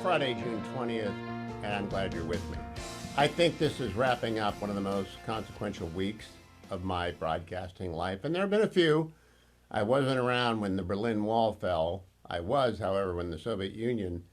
Friday, June 20th, and I'm glad you're with me. I think this is wrapping up one of the most consequential weeks of my broadcasting life, and there have been a few. I wasn't around when the Berlin Wall fell. I was, however, when the Soviet Union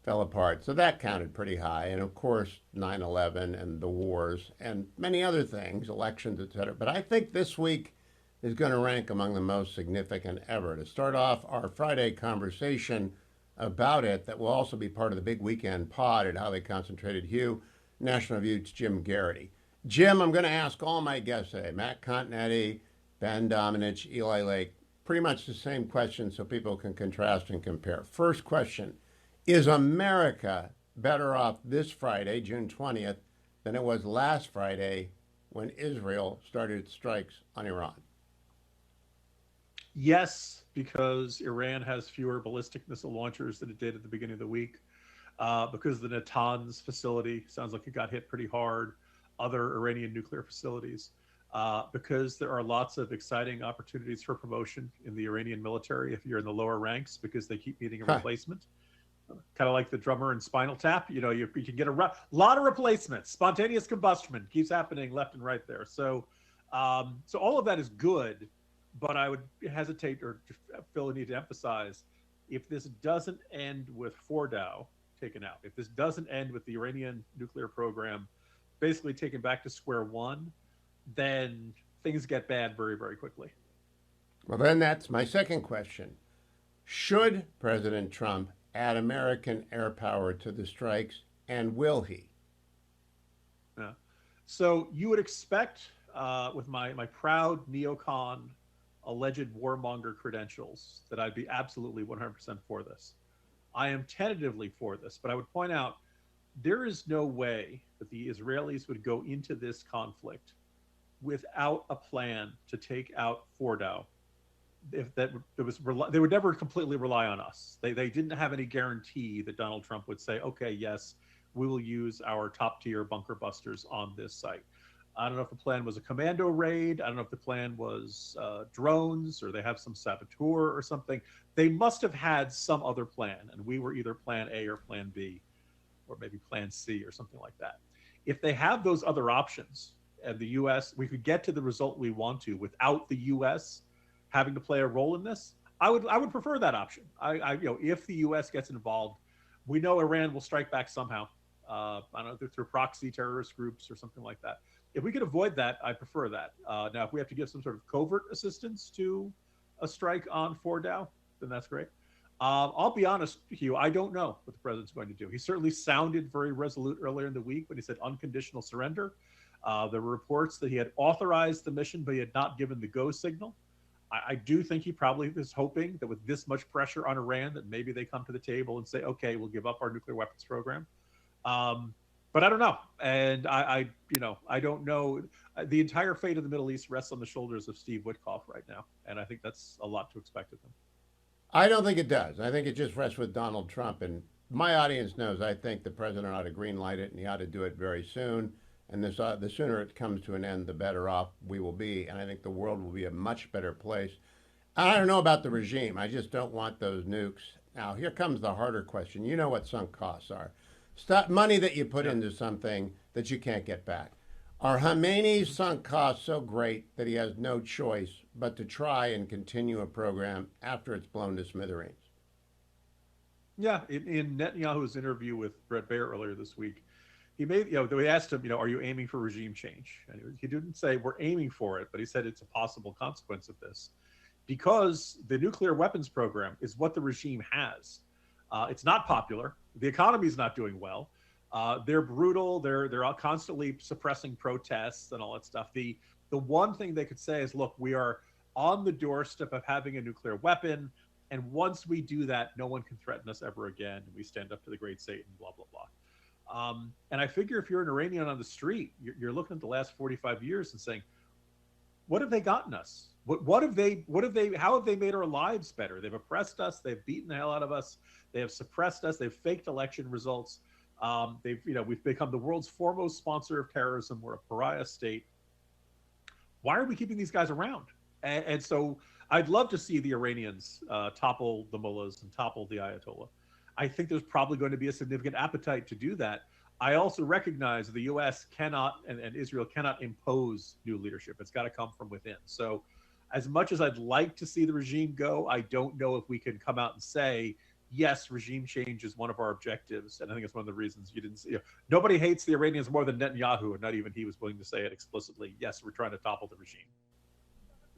fell apart, so that counted pretty high. And of course, 9/11 and the wars and many other things, elections, etc. But I think this week is going to rank among the most significant ever. To start off our Friday conversation about it, that will also be part of the big weekend pod at Highly Concentrated Hugh, National View's Jim Garrity. Jim, I'm going to ask all my guests today, Matt Continetti, Ben Domenech, Eli Lake, pretty much the same question so people can contrast and compare. First question, is America better off this Friday, June 20th, than it was last Friday when Israel started its strikes on Iran? Yes, because Iran has fewer ballistic missile launchers than it did at the beginning of the week. Because the Natanz facility sounds like it got hit pretty hard. Other Iranian nuclear facilities. Because there are lots of exciting opportunities for promotion in the Iranian military if you're in the lower ranks, because they keep needing a replacement. Kind of like the drummer in Spinal Tap. You know, you can get a lot of replacements. Spontaneous combustion keeps happening left and right there. So all of that is good. But I would hesitate or feel the need to emphasize, if this doesn't end with Fordow taken out, if this doesn't end with the Iranian nuclear program basically taken back to square one, then things get bad very, very quickly. Well, then that's my second question. Should President Trump add American air power to the strikes, and will he? Yeah. So you would expect, with my proud neocon alleged warmonger credentials, that I'd be absolutely 100% for this. I am tentatively for this, but I would point out there is no way that the Israelis would go into this conflict without a plan to take out Fordow. If that was, they would never completely rely on us. They didn't have any guarantee that Donald Trump would say, okay, yes, we will use our top tier bunker busters on this site. I don't know if the plan was a commando raid. I don't know if the plan was drones, or they have some saboteur or something. They must have had some other plan, and we were either plan A or plan B, or maybe plan C or something like that. If they have those other options, and the U.S., we could get to the result we want to without the U.S. having to play a role in this, I would prefer that option. If the U.S. gets involved, we know Iran will strike back somehow. I don't know, through proxy terrorist groups or something like that. If we could avoid that, I prefer that. Now, if we have to give some sort of covert assistance to a strike on Fordow, then that's great. I'll be honest, Hugh, I don't know what the president's going to do. He certainly sounded very resolute earlier in the week when he said unconditional surrender. There were reports that he had authorized the mission, but he had not given the go signal. I do think he probably is hoping that with this much pressure on Iran, that maybe they come to the table and say, okay, we'll give up our nuclear weapons program. But I don't know. And I don't know. The entire fate of the Middle East rests on the shoulders of Steve Witkoff right now. And I think that's a lot to expect of him. I don't think it does. I think it just rests with Donald Trump. And my audience knows I think the president ought to green light it, and he ought to do it very soon. And the sooner it comes to an end, the better off we will be. And I think the world will be a much better place. I don't know about the regime. I just don't want those nukes. Now, here comes the harder question. You know what sunk costs are. Money that you put into something that you can't get back. Are Khamenei's sunk costs so great that he has no choice but to try and continue a program after it's blown to smithereens? Yeah, in Netanyahu's interview with Brett Baer earlier this week, they asked him, are you aiming for regime change? And he didn't say we're aiming for it, but he said it's a possible consequence of this, because the nuclear weapons program is what the regime has. It's not popular. The economy is not doing well. They're brutal. They're constantly suppressing protests and all that stuff. The one thing they could say is, look, we are on the doorstep of having a nuclear weapon, and once we do that, no one can threaten us ever again, and we stand up to the great Satan, blah, blah, blah. And I figure if you're an Iranian on the street, you're looking at the last 45 years and saying, what have they gotten us? How have they made our lives better? They've oppressed us. They've beaten the hell out of us. They have suppressed us. They've faked election results. We've become the world's foremost sponsor of terrorism. We're a pariah state. Why are we keeping these guys around? And so I'd love to see the Iranians topple the mullahs and topple the Ayatollah. I think there's probably going to be a significant appetite to do that. I also recognize the U.S. cannot and Israel cannot impose new leadership. It's got to come from within. So, as much as I'd like to see the regime go, I don't know if we can come out and say, yes, regime change is one of our objectives. And I think it's one of the reasons you didn't see. Nobody hates the Iranians more than Netanyahu, and not even he was willing to say it explicitly. Yes, we're trying to topple the regime.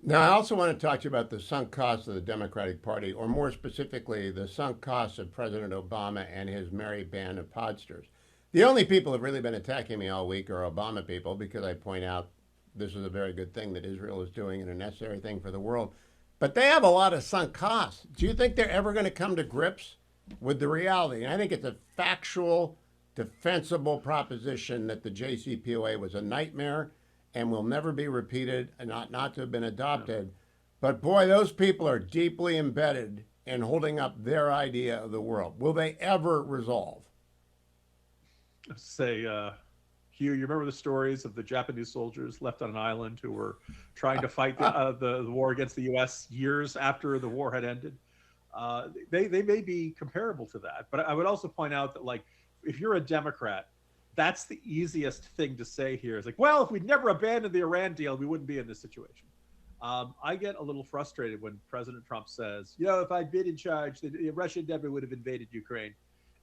Now, I also want to talk to you about the sunk costs of the Democratic Party, or more specifically, the sunk costs of President Obama and his merry band of podsters. The only people who have really been attacking me all week are Obama people, because I point out this is a very good thing that Israel is doing and a necessary thing for the world. But they have a lot of sunk costs. Do you think they're ever going to come to grips with the reality? And I think it's a factual, defensible proposition that the JCPOA was a nightmare and will never be repeated and not to have been adopted. But boy, those people are deeply embedded in holding up their idea of the world. Will they ever resolve? Say, Hugh, you remember the stories of the Japanese soldiers left on an island who were trying to fight the war against the U.S. years after the war had ended? They may be comparable to that. But I would also point out that, like, if you're a Democrat, that's the easiest thing to say here. It's like, well, if we'd never abandoned the Iran deal, we wouldn't be in this situation. I get a little frustrated when President Trump says, if I'd been in charge, Russia never would have invaded Ukraine.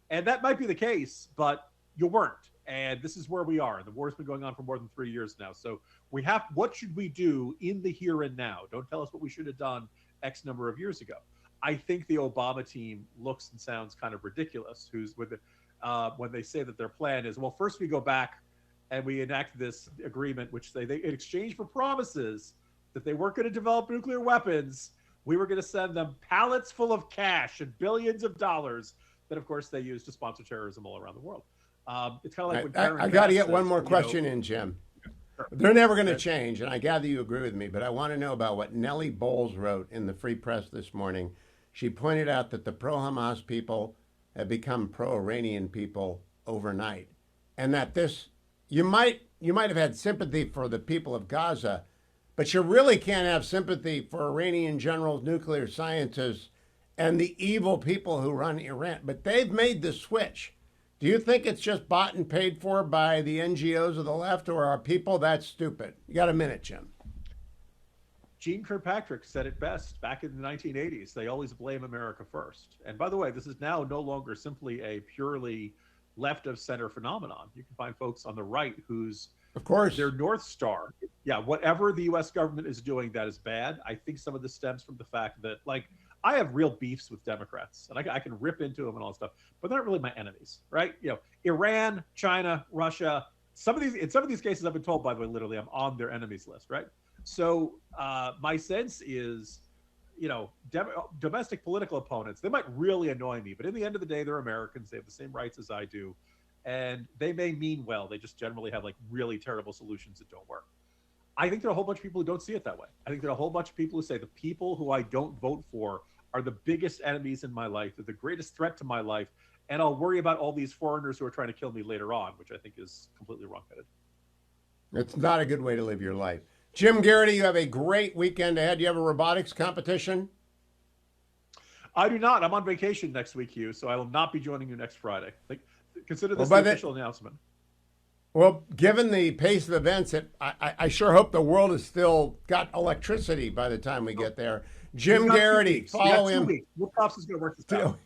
And that might be the case, but you weren't. And this is where we are. The war's been going on for more than 3 years now. So what should we do in the here and now? Don't tell us what we should have done X number of years ago. I think the Obama team looks and sounds kind of ridiculous when they say that their plan is, well, first we go back and we enact this agreement, which they in exchange for promises that they weren't going to develop nuclear weapons, we were going to send them pallets full of cash and billions of dollars that, of course, they use to sponsor terrorism all around the world. It's kind of like when I got to get one more question in, Jim. They're never going to change, and I gather you agree with me, but I want to know about what Nellie Bowles wrote in the Free Press this morning. She pointed out that the pro-Hamas people have become pro-Iranian people overnight, and that you might have had sympathy for the people of Gaza, but you really can't have sympathy for Iranian generals, nuclear scientists, and the evil people who run Iran. But they've made the switch. Do you think it's just bought and paid for by the NGOs of the left, or are people that stupid? You got a minute, Jim. Gene Kirkpatrick said it best back in the 1980s. They always blame America first. And by the way, this is now no longer simply a purely left of center phenomenon. You can find folks on the right whose, of course, their North Star. Yeah, whatever the U.S. government is doing that is bad. I think some of this stems from the fact that, like, I have real beefs with Democrats, and I can rip into them and all that stuff, but they're not really my enemies, right? Iran, China, Russia. In some of these cases, I've been told, by the way, literally, I'm on their enemies list, right? So my sense is, domestic political opponents, they might really annoy me, but in the end of the day, they're Americans. They have the same rights as I do, and they may mean well. They just generally have, like, really terrible solutions that don't work. I think there are a whole bunch of people who don't see it that way. I think there are a whole bunch of people who say the people who I don't vote for are the biggest enemies in my life. They're the greatest threat to my life. And I'll worry about all these foreigners who are trying to kill me later on, which I think is completely wrong-headed. It's not a good way to live your life. Jim Garrity, you have a great weekend ahead. Do you have a robotics competition? I do not. I'm on vacation next week, Hugh, so I will not be joining you next Friday. Consider this the official announcement. Well, given the pace of events, I sure hope the world has still got electricity by the time we get there. Jim Garrity, follow him. What props is going to work this out?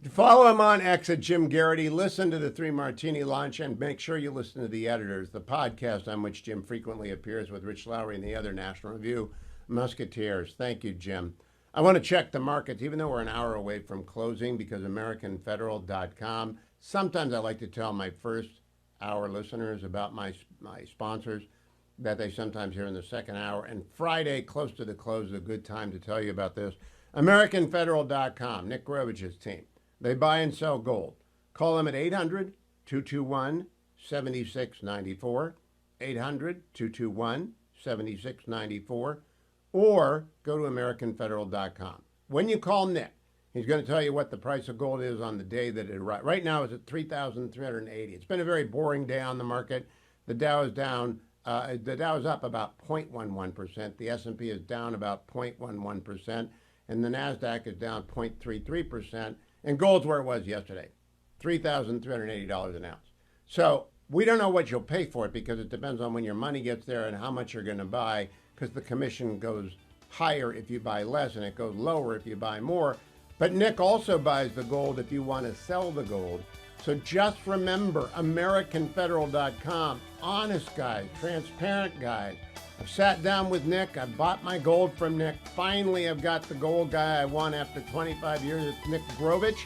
Follow him on X at Jim Garrity. Listen to the Three Martini Lunch, and make sure you listen to The Editors, the podcast on which Jim frequently appears with Rich Lowry and the other National Review Musketeers. Thank you, Jim. I want to check the markets, even though we're an hour away from closing, because AmericanFederal.com. Sometimes I like to tell my first hour listeners about my sponsors that they sometimes hear in the second hour. And Friday, close to the close, is a good time to tell you about this. AmericanFederal.com, Nick Grovich's team. They buy and sell gold. Call them at 800-221-7694, 800-221-7694, or go to AmericanFederal.com. When you call Nick, he's going to tell you what the price of gold is on the day that it arrives. Right now it's at 3,380. It's been a very boring day on the market. The Dow is down. The Dow is up about 0.11%. The S&P is down about 0.11%. And the NASDAQ is down 0.33%. And gold's where it was yesterday, $3,380 an ounce. So we don't know what you'll pay for it because it depends on when your money gets there and how much you're going to buy, because the commission goes higher if you buy less and it goes lower if you buy more. But Nick also buys the gold if you want to sell the gold. So just remember, AmericanFederal.com, honest guys, transparent guys. I've sat down with Nick. I bought my gold from Nick. Finally, I've got the gold guy I want after 25 years. It's Nick Grovich.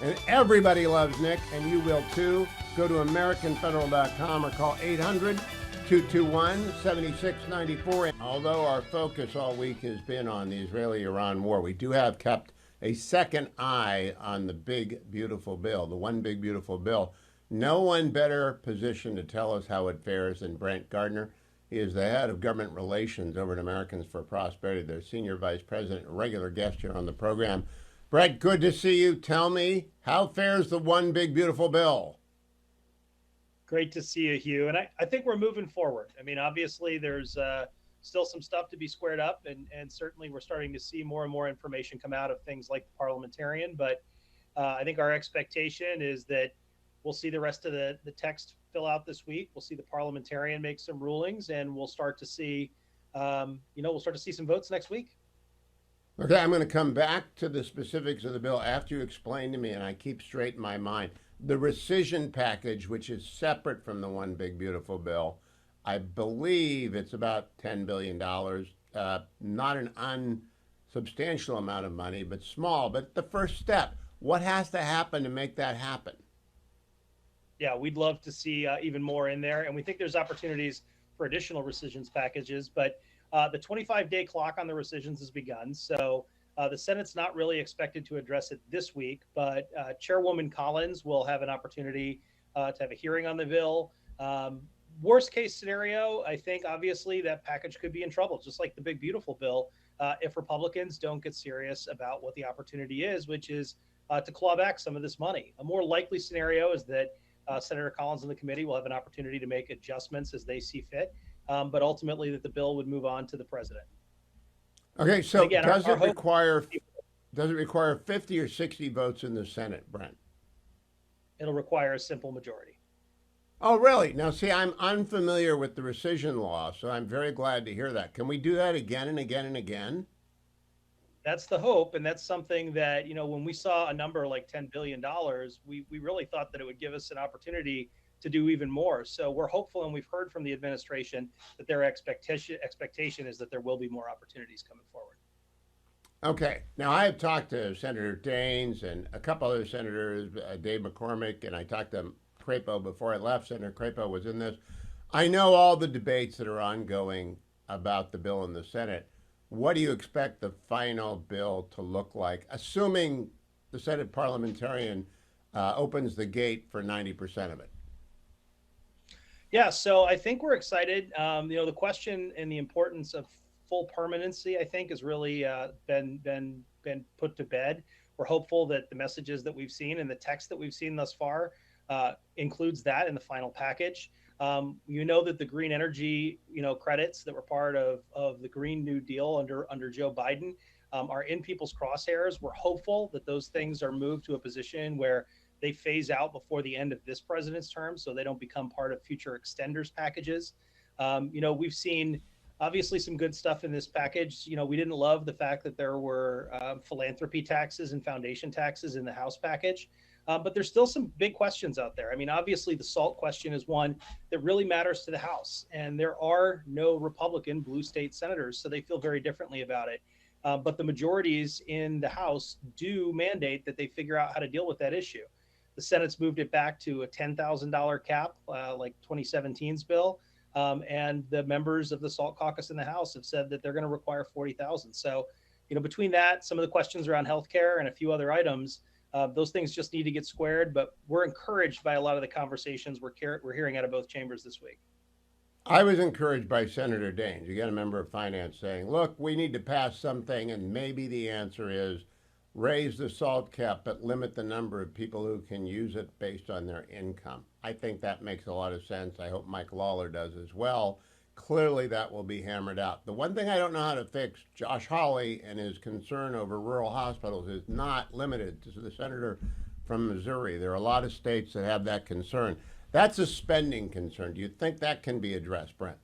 And everybody loves Nick, and you will too. Go to AmericanFederal.com or call 800-221-7694. Although our focus all week has been on the Israeli-Iran war, we do have kept a second eye on the big, beautiful bill, the one big, beautiful bill. No one better positioned to tell us how it fares than Brent Gardner. He is the head of government relations over at Americans for Prosperity, their senior vice president, a regular guest here on the program. Brett, good to see you. Tell me, how fares the one big, beautiful bill? Great to see you, Hugh. And I think we're moving forward. I mean, obviously, there's still some stuff to be squared up, and certainly we're starting to see more and more information come out of things like the parliamentarian. But I think our expectation is that we'll see the rest of the text fill out this week. We'll see the parliamentarian make some rulings, and we'll start to see, we'll start to see some votes next week. Okay, I'm going to come back to the specifics of the bill after you explain to me, and I keep straight in my mind. The rescission package, which is separate from the one big, beautiful bill, I believe it's about $10 billion. Not an unsubstantial amount of money, but small. But the first step, what has to happen to make that happen? Yeah, we'd love to see even more in there. And we think there's opportunities for additional rescissions packages. But the 25-day clock on the rescissions has begun. So the Senate's not really expected to address it this week. But Chairwoman Collins will have an opportunity to have a hearing on the bill. Worst case scenario, I think, obviously, that package could be in trouble, just like the big, beautiful bill, if Republicans don't get serious about what the opportunity is, which is to claw back some of this money. A more likely scenario is that Senator Collins and the committee will have an opportunity to make adjustments as they see fit, but ultimately that the bill would move on to the president. Okay, so again, does it require 50 or 60 votes in the Senate, Brent? It'll require a simple majority. Oh, really? Now, see, I'm unfamiliar with the rescission law, so I'm very glad to hear that. Can we do that again and again and again? That's the hope, and that's something that, when we saw a number like $10 billion, we really thought that it would give us an opportunity to do even more. So we're hopeful, and we've heard from the administration that their expectation is that there will be more opportunities coming forward. Okay. Now, I have talked to Senator Daines and a couple other senators, Dave McCormick, and I talked to Crapo before I left. Senator Crapo was in this. I know all the debates that are ongoing about the bill in the Senate. What do you expect the final bill to look like, assuming the Senate parliamentarian opens the gate for 90% of it? Yeah, so I think we're excited. The question and the importance of full permanency, I think, has really been put to bed. We're hopeful that the messages that we've seen and the text that we've seen thus far includes that in the final package. That the green energy, credits that were part of the Green New Deal under Joe Biden are in people's crosshairs. We're hopeful that those things are moved to a position where they phase out before the end of this president's term, so they don't become part of future extenders packages. We've seen obviously some good stuff in this package. We didn't love the fact that there were philanthropy taxes and foundation taxes in the House package. But there's still some big questions out there. I mean, obviously, the SALT question is one that really matters to the House. And there are no Republican blue state senators, so they feel very differently about it. But the majorities in the House do mandate that they figure out how to deal with that issue. The Senate's moved it back to a $10,000 cap, like 2017's bill. And the members of the SALT caucus in the House have said that they're going to require 40,000. So, between that, some of the questions around healthcare and a few other items, those things just need to get squared, but we're encouraged by a lot of the conversations we're hearing out of both chambers this week. I was encouraged by Senator Daines, again, a member of finance, saying, look, we need to pass something, and maybe the answer is raise the SALT cap, but limit the number of people who can use it based on their income. I think that makes a lot of sense. I hope Mike Lawler does as well. clearly that will be hammered out. The one thing I don't know how to fix, Josh Hawley and his concern over rural hospitals is not limited to the senator from Missouri. There are a lot of states that have that concern. That's a spending concern. Do you think that can be addressed, Brent?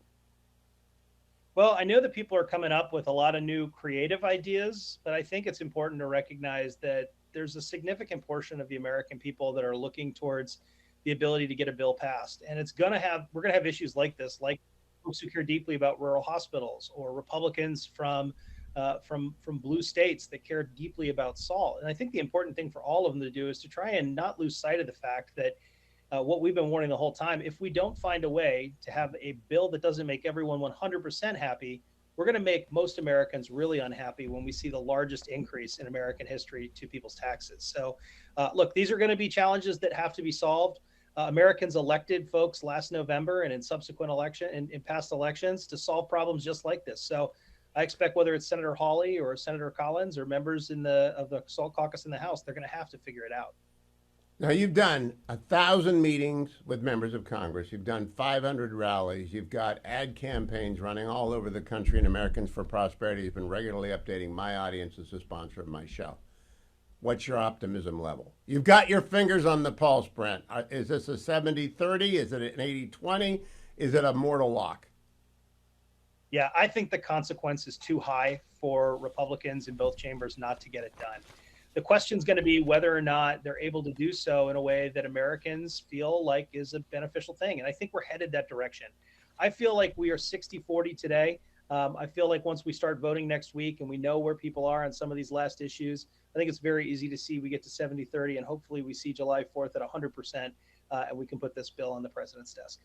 Well, I know that people are coming up with a lot of new creative ideas, but I think it's important to recognize that there's a significant portion of the American people that are looking towards the ability to get a bill passed. And we're going to have issues like this, like folks who care deeply about rural hospitals, or Republicans from blue states that care deeply about salt. And I think the important thing for all of them to do is to try and not lose sight of the fact that what we've been warning the whole time, if we don't find a way to have a bill that doesn't make everyone 100% happy, we're going to make most Americans really unhappy when we see the largest increase in American history to people's taxes. So, look, these are going to be challenges that have to be solved. Americans elected folks last November and in subsequent in past elections to solve problems just like this. So I expect whether it's Senator Hawley or Senator Collins or members of the SALT caucus in the House, they're going to have to figure it out. Now, you've done 1,000 meetings with members of Congress. You've done 500 rallies. You've got ad campaigns running all over the country, and Americans for Prosperity has been regularly updating my audience as a sponsor of my show. What's your optimism level? You've got your fingers on the pulse, Brent. Is this a 70-30? Is it an 80-20? Is it a mortal lock? Yeah, I think the consequence is too high for Republicans in both chambers not to get it done. The question is going to be whether or not they're able to do so in a way that Americans feel like is a beneficial thing. And I think we're headed that direction. I feel like we are 60-40 today. I feel like once we start voting next week and we know where people are on some of these last issues, I think it's very easy to see we get to 70-30, and hopefully we see July 4th at 100%, and we can put this bill on the president's desk.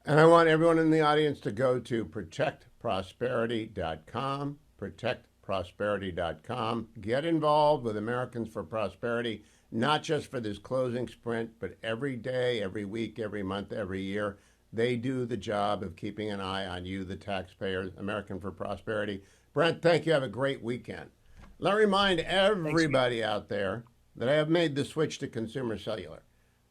And I want everyone in the audience to go to protectprosperity.com, protectprosperity.com. Get involved with Americans for Prosperity, not just for this closing sprint, but every day, every week, every month, every year. They do the job of keeping an eye on you, the taxpayers. American for Prosperity. Brent, thank you. Have a great weekend. Let me remind everybody out there that I have made the switch to Consumer Cellular.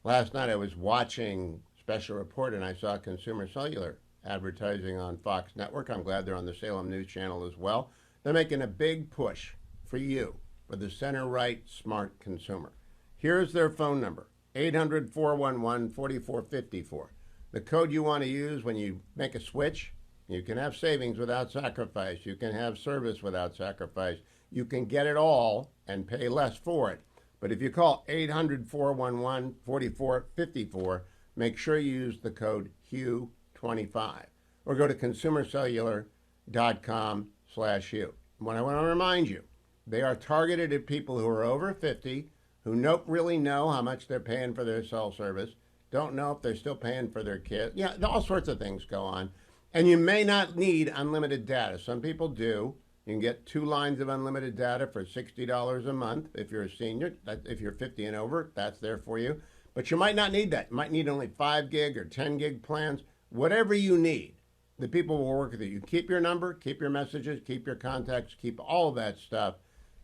Last night I was watching Special Report and I saw Consumer Cellular advertising on Fox Network. I'm glad they're on the Salem News Channel as well. They're making a big push for you, for the center-right smart consumer. Here's their phone number, 800-411-4454. The code you want to use when you make a switch, you can have savings without sacrifice. You can have service without sacrifice. You can get it all and pay less for it. But if you call 800-411-4454, make sure you use the code HUGH25 or go to consumercellular.com/HUGH. What I want to remind you, they are targeted at people who are over 50, who don't really know how much they're paying for their cell service, don't know if they're still paying for their kids. Yeah, all sorts of things go on. And you may not need unlimited data. Some people do. You can get 2 lines of unlimited data for $60 a month if you're a senior. If you're 50 and over, that's there for you. But you might not need that. You might need only 5 gig or 10 gig plans. Whatever you need, the people will work with you. You keep your number, keep your messages, keep your contacts, keep all of that stuff.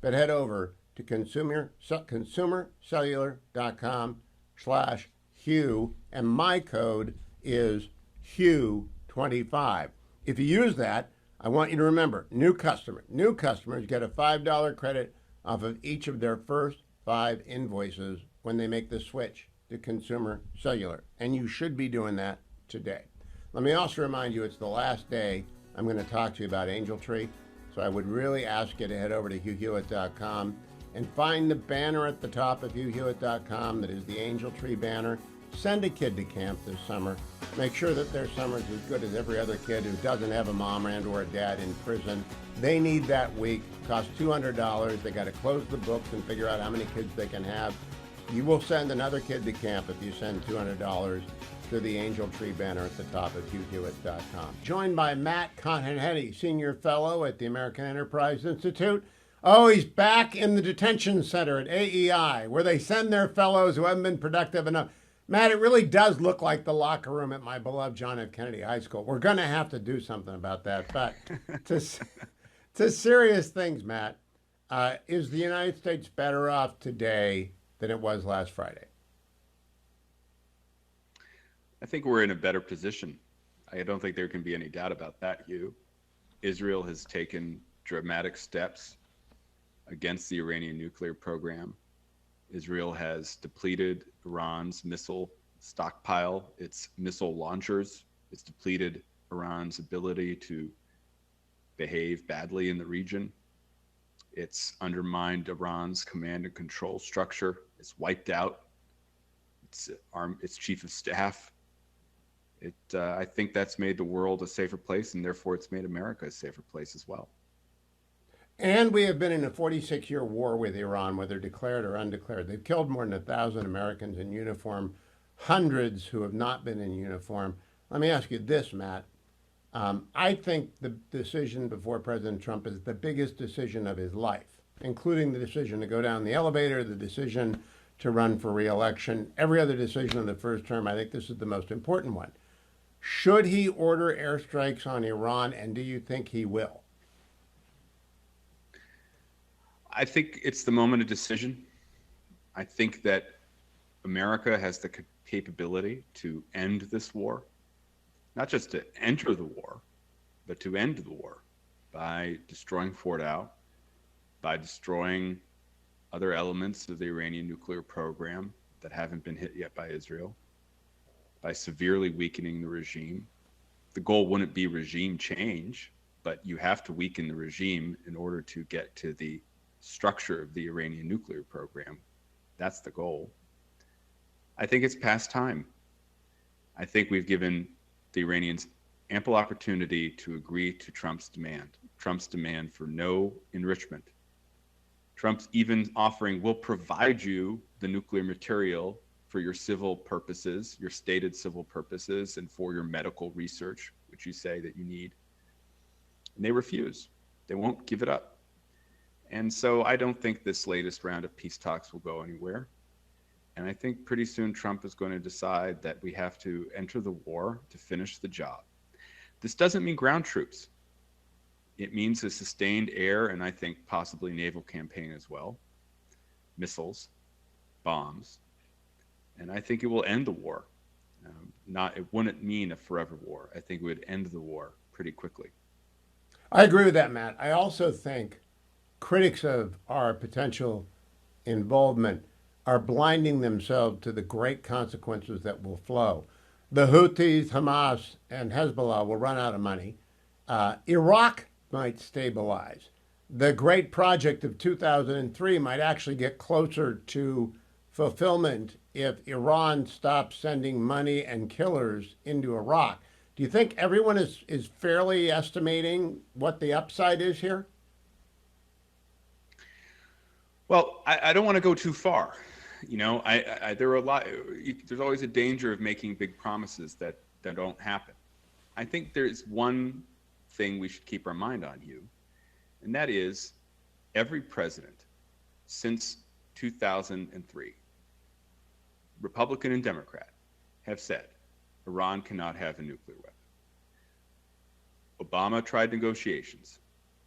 But head over to consumercellular.com/Hugh, and my code is HUGH25. If you use that, I want you to remember, new customers get a $5 credit off of each of their first 5 invoices when they make the switch to Consumer Cellular. And you should be doing that today. Let me also remind you, it's the last day I'm going to talk to you about Angel Tree. So I would really ask you to head over to HughHewitt.com and find the banner at the top of HughHewitt.com that is the Angel Tree banner. Send a kid to camp this summer. Make sure that their summer is as good as every other kid who doesn't have a mom and or a dad in prison. They need that week. It costs $200. They got to close the books and figure out how many kids they can have. You will send another kid to camp if you send $200 to the Angel Tree banner at the top of HughHewitt.com. Joined by Matt Continetti, Senior Fellow at the American Enterprise Institute. Oh, he's back in the detention center at AEI, where they send their fellows who haven't been productive enough. Matt, it really does look like the locker room at my beloved John F. Kennedy High School. We're going to have to do something about that. But to serious things, Matt, is the United States better off today than it was last Friday? I think we're in a better position I don't think there can be any doubt about that, Hugh. Israel has taken dramatic steps against the Iranian nuclear program. Israel has depleted Iran's missile stockpile, its missile launchers. It's depleted Iran's ability to behave badly in the region. It's undermined Iran's command and control structure. It's wiped out its chief of staff. I think that's made the world a safer place, and therefore it's made America a safer place as well. And we have been in a 46-year war with Iran, whether declared or undeclared. They've killed more than 1,000 Americans in uniform, hundreds who have not been in uniform. Let me ask you this, Matt. I think the decision before President Trump is the biggest decision of his life, including the decision to go down the elevator, the decision to run for re-election, every other decision in the first term. I think this is the most important one. Should he order airstrikes on Iran, and do you think he will? I think it's the moment of decision. I think that America has the capability to end this war, not just to enter the war, but to end the war by destroying Fort Howe, by destroying other elements of the Iranian nuclear program that haven't been hit yet by Israel, by severely weakening the regime. The goal wouldn't be regime change, but you have to weaken the regime in order to get to the structure of the Iranian nuclear program. That's the goal. I think it's past time. I think we've given the Iranians ample opportunity to agree to Trump's demand for no enrichment. Trump's even offering, we'll provide you the nuclear material for your civil purposes, your stated civil purposes, and for your medical research, which you say that you need. And they refuse. They won't give it up. And so I don't think this latest round of peace talks will go anywhere. And I think pretty soon Trump is going to decide that we have to enter the war to finish the job. This doesn't mean ground troops. It means a sustained air and I think possibly naval campaign as well. Missiles, bombs. And I think it will end the war. It wouldn't mean a forever war. I think it would end the war pretty quickly. I agree with that, Matt. I also think critics of our potential involvement are blinding themselves to the great consequences that will flow. The Houthis, Hamas, and Hezbollah will run out of money. Iraq might stabilize. The great project of 2003 might actually get closer to fulfillment if Iran stops sending money and killers into Iraq. Do you think everyone is fairly estimating what the upside is here? Well, I don't want to go too far. You know, there are there's always a danger of making big promises that don't happen. I think there's one thing we should keep our mind on, Hugh, and that is every president since 2003, Republican and Democrat, have said Iran cannot have a nuclear weapon. Obama tried negotiations,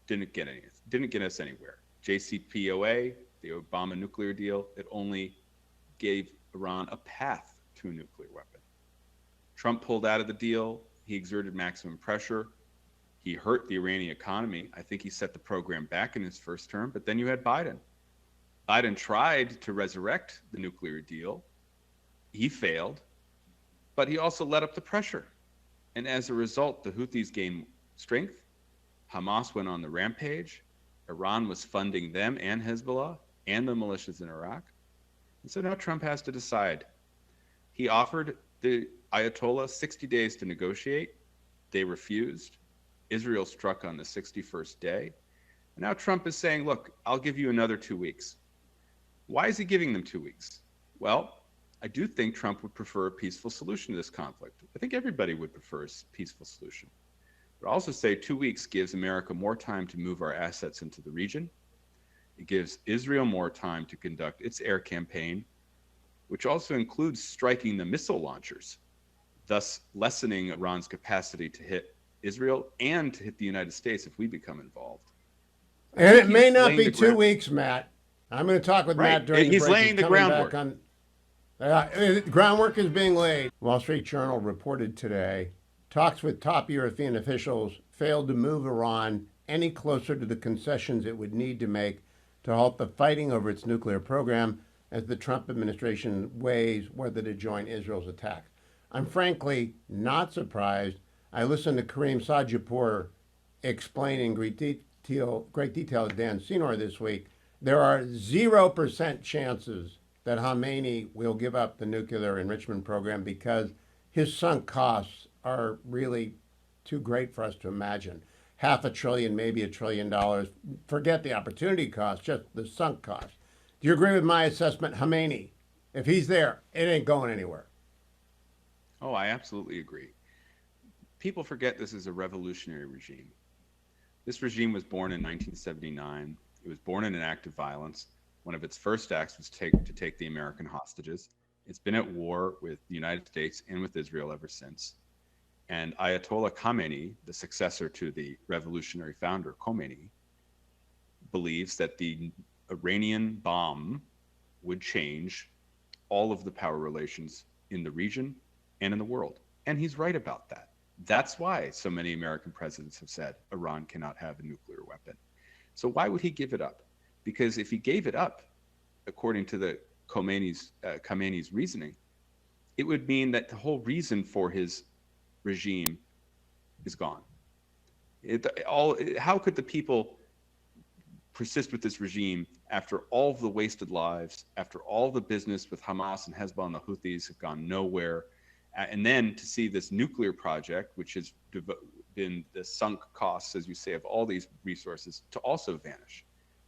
didn't get us anywhere. JCPOA, the Obama nuclear deal, it only gave Iran a path to a nuclear weapon. Trump pulled out of the deal. He exerted maximum pressure. He hurt the Iranian economy. I think he set the program back in his first term, but then you had Biden. Biden tried to resurrect the nuclear deal. He failed, but he also let up the pressure. And as a result, the Houthis gained strength. Hamas went on the rampage. Iran was funding them and Hezbollah and the militias in Iraq. And so now Trump has to decide. He offered the Ayatollah 60 days to negotiate. They refused. Israel struck on the 61st day. And now Trump is saying, look, I'll give you another 2 weeks. Why is he giving them 2 weeks? Well, I do think Trump would prefer a peaceful solution to this conflict. I think everybody would prefer a peaceful solution. But I also say 2 weeks gives America more time to move our assets into the region. It gives Israel more time to conduct its air campaign, which also includes striking the missile launchers, thus lessening Iran's capacity to hit Israel and to hit the United States if we become involved. And it may not be 2 weeks, Matt. I'm going to talk with Matt during the break. He's laying the groundwork. Groundwork is being laid. Wall Street Journal reported today, talks with top European officials failed to move Iran any closer to the concessions it would need to make to halt the fighting over its nuclear program as the Trump administration weighs whether to join Israel's attack. I'm frankly not surprised. I listened to Kareem Sajipour explain in great detail to Dan Senor this week. There are 0% chances that Khamenei will give up the nuclear enrichment program because his sunk costs are really too great for us to imagine. $500 billion, maybe $1 trillion. Forget the opportunity cost, just the sunk cost. Do you agree with my assessment, Khamenei? If he's there, it ain't going anywhere. Oh, I absolutely agree. People forget this is a revolutionary regime. This regime was born in 1979. It was born in an act of violence. One of its first acts was to take the American hostages. It's been at war with the United States and with Israel ever since. And Ayatollah Khamenei, the successor to the revolutionary founder Khomeini, believes that the Iranian bomb would change all of the power relations in the region and in the world. And he's right about that. That's why so many American presidents have said Iran cannot have a nuclear weapon. So why would he give it up? Because if he gave it up, according to the Khamenei's reasoning, it would mean that the whole reason for his regime is gone. How could the people persist with this regime after all of the wasted lives, after all the business with Hamas and Hezbollah and the Houthis have gone nowhere, and then to see this nuclear project, which has been the sunk costs, as you say, of all these resources, to also vanish.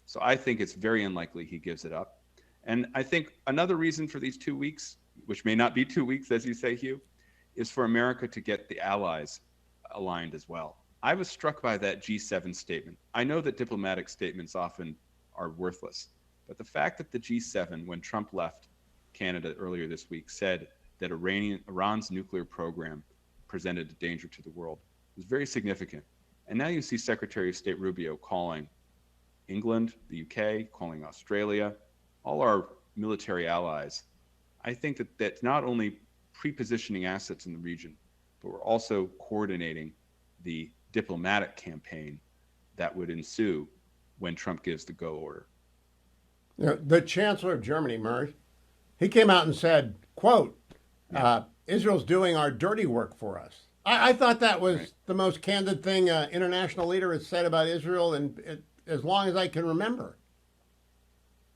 So I think it's very unlikely he gives it up. And I think another reason for these 2 weeks, which may not be 2 weeks, as you say, Hugh, is for America to get the allies aligned as well. I was struck by that G7 statement. I know that diplomatic statements often are worthless, but the fact that the G7, when Trump left Canada earlier this week, said that Iran's nuclear program presented a danger to the world was very significant. And now you see Secretary of State Rubio calling England, the UK, calling Australia, all our military allies. I think that that's not only pre-positioning assets in the region, but we're also coordinating the diplomatic campaign that would ensue when Trump gives the go order. You know, the Chancellor of Germany, Murray, he came out and said, quote, Israel's doing our dirty work for us. I thought that was the most candid thing an international leader has said about Israel as long as I can remember.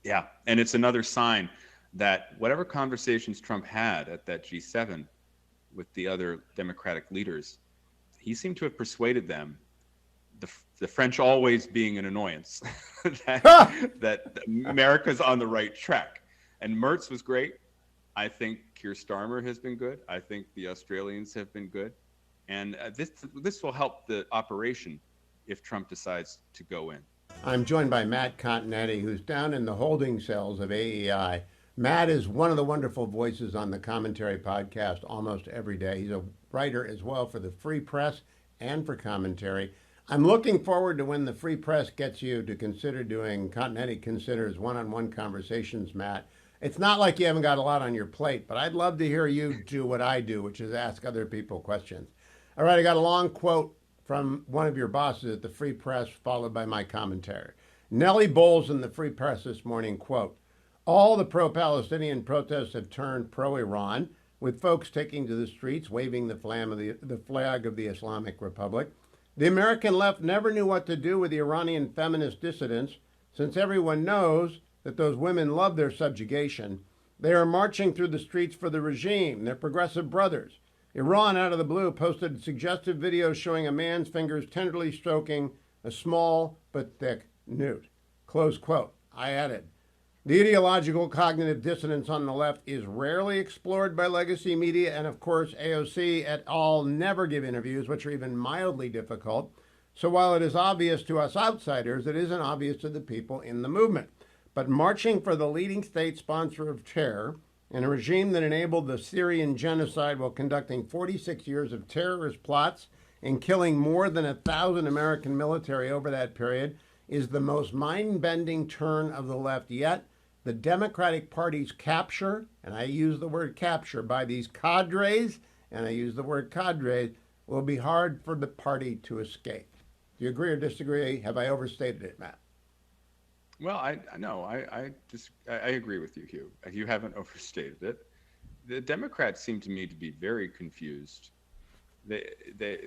Yeah, and it's another sign that whatever conversations Trump had at that G7 with the other Democratic leaders, he seemed to have persuaded them, the French always being an annoyance, that America's on the right track. And Merz was great. I think Keir Starmer has been good. I think the Australians have been good. And this will help the operation if Trump decides to go in. I'm joined by Matt Continetti, who's down in the holding cells of AEI. Matt is one of the wonderful voices on the Commentary podcast almost every day. He's a writer as well for the Free Press and for Commentary. I'm looking forward to when the Free Press gets you to consider doing Continetti Considers one-on-one conversations, Matt. It's not like you haven't got a lot on your plate, but I'd love to hear you do what I do, which is ask other people questions. All right, I got a long quote from one of your bosses at the Free Press, followed by my commentary. Nellie Bowles in the Free Press this morning, quote, all the pro-Palestinian protests have turned pro-Iran, with folks taking to the streets, waving the flag of the Islamic Republic. The American left never knew what to do with the Iranian feminist dissidents, since everyone knows that those women love their subjugation. They are marching through the streets for the regime, their progressive brothers. Iran, out of the blue, posted suggestive videos showing a man's fingers tenderly stroking a small but thick newt. Close quote. I added, the ideological cognitive dissonance on the left is rarely explored by legacy media, and of course AOC et al. Never give interviews, which are even mildly difficult. So while it is obvious to us outsiders, it isn't obvious to the people in the movement. But marching for the leading state sponsor of terror, and a regime that enabled the Syrian genocide while conducting 46 years of terrorist plots and killing more than 1,000 American military over that period, is the most mind-bending turn of the left yet. The Democratic Party's capture, and I use the word capture, by these cadres, and I use the word cadres, will be hard for the party to escape. Do you agree or disagree? Have I overstated it, Matt? Well, I no, I agree with you, Hugh. You haven't overstated it. The Democrats seem to me to be very confused. They they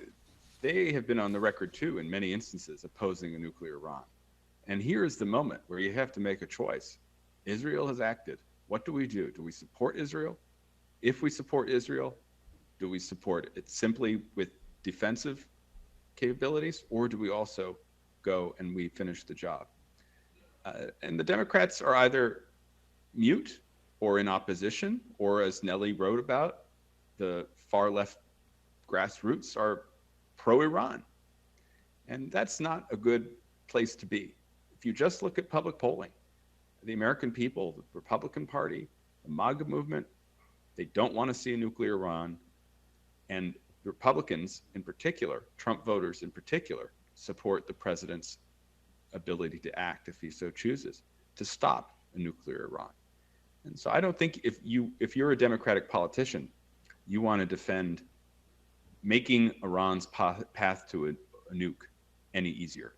they have been on the record too in many instances opposing a nuclear Iran. And here is the moment where you have to make a choice. Israel has acted. What do we do? Do we support Israel? If we support Israel, do we support it simply with defensive capabilities, or do we also go and we finish the job? And the Democrats are either mute or in opposition, or as Nellie wrote about, the far left grassroots are pro-Iran. And that's not a good place to be. If you just look at public polling, the American people, the Republican Party, the MAGA movement, they don't want to see a nuclear Iran. And the Republicans in particular, Trump voters in particular, support the president's ability to act if he so chooses to stop a nuclear Iran. And so I don't think if you're a Democratic politician, you want to defend making Iran's path to a nuke any easier.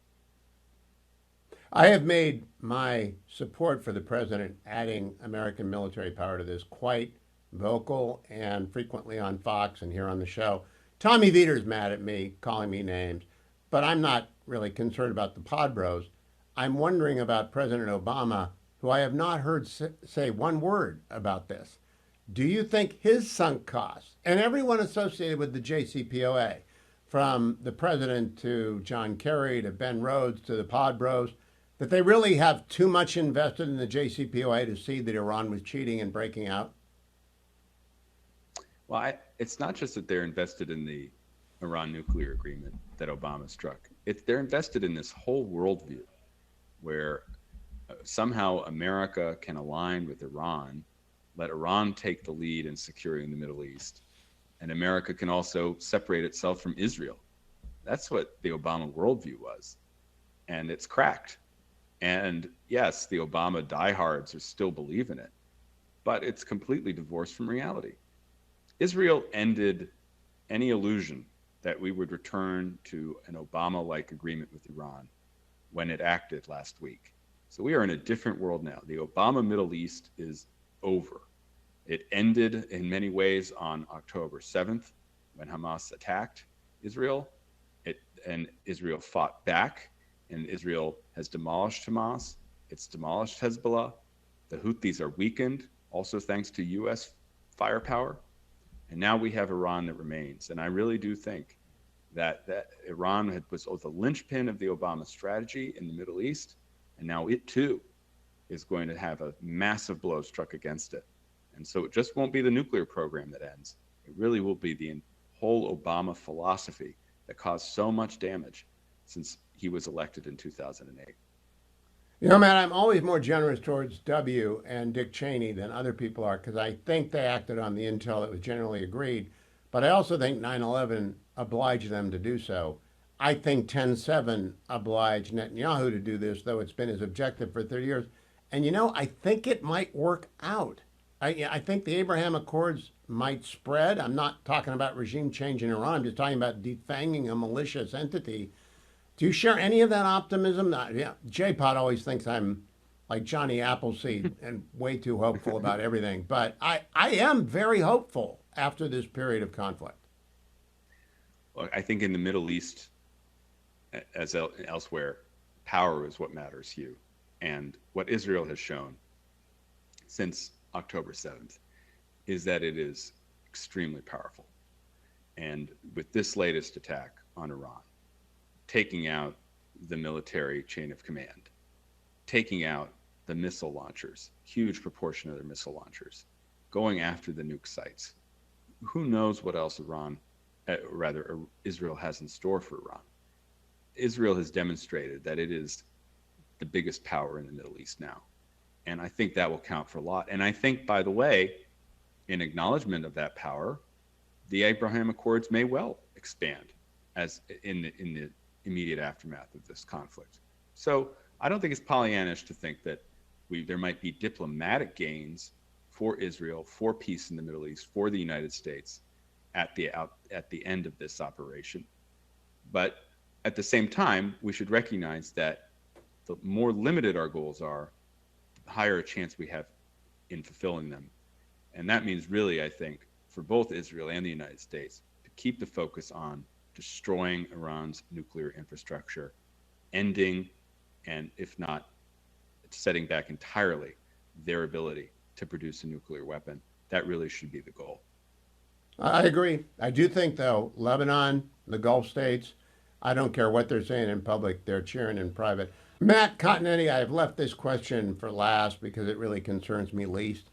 I have made my support for the president adding American military power to this quite vocal and frequently on Fox and here on the show. Tommy Viter's mad at me, calling me names, but I'm not really concerned about the pod bros. I'm wondering about President Obama, who I have not heard say one word about this. Do you think his sunk costs, and everyone associated with the JCPOA, from the president to John Kerry to Ben Rhodes to the pod bros, that they really have too much invested in the JCPOA to see that Iran was cheating and breaking out? Well, it's not just that they're invested in the Iran nuclear agreement that Obama struck. They're invested in this whole worldview where somehow America can align with Iran, let Iran take the lead in securing the Middle East, and America can also separate itself from Israel. That's what the Obama worldview was, and it's cracked. And yes, the Obama diehards are still believe in it, but it's completely divorced from reality. Israel ended any illusion that we would return to an Obama-like agreement with Iran when it acted last week. So we are in a different world now. The Obama Middle East is over. It ended in many ways on October 7th when Hamas attacked Israel. And Israel fought back, and Israel has demolished Hamas. It's demolished Hezbollah. The Houthis are weakened, also thanks to U.S. firepower. And now we have Iran that remains. And I really do think that Iran was the linchpin of the Obama strategy in the Middle East. And now it too is going to have a massive blow struck against it. And so it just won't be the nuclear program that ends. It really will be the whole Obama philosophy that caused so much damage since he was elected in 2008. You know, Matt, I'm always more generous towards W and Dick Cheney than other people are because I think they acted on the intel that was generally agreed. But I also think 9/11 obliged them to do so. I think 10/7 obliged Netanyahu to do this, though it's been his objective for 30 years. And, you know, I think it might work out. I think the Abraham Accords might spread. I'm not talking about regime change in Iran. I'm just talking about defanging a malicious entity. Do you share any of that optimism? Yeah, J-Pod always thinks I'm like Johnny Appleseed and way too hopeful about everything. But I am very hopeful after this period of conflict. Well, I think in the Middle East, as elsewhere, power is what matters, Hugh. And what Israel has shown since October 7th is that it is extremely powerful. And with this latest attack on Iran, taking out the military chain of command, taking out the missile launchers, huge proportion of their missile launchers, going after the nuke sites. Who knows what else Israel has in store for Iran. Israel has demonstrated that it is the biggest power in the Middle East now. And I think that will count for a lot. And I think, by the way, in acknowledgement of that power, the Abraham Accords may well expand as in the immediate aftermath of this conflict. So I don't think it's Pollyannish to think that there might be diplomatic gains for Israel, for peace in the Middle East, for the United States, at the end of this operation. But at the same time, we should recognize that the more limited our goals are, the higher a chance we have in fulfilling them. And that means really, I think, for both Israel and the United States, to keep the focus on destroying Iran's nuclear infrastructure, ending, and if not setting back entirely their ability to produce a nuclear weapon. That really should be the goal. I agree. I do think, though, Lebanon, the Gulf states, I don't care what they're saying in public, they're cheering in private. Matt Continetti, I've left this question for last because it really concerns me least.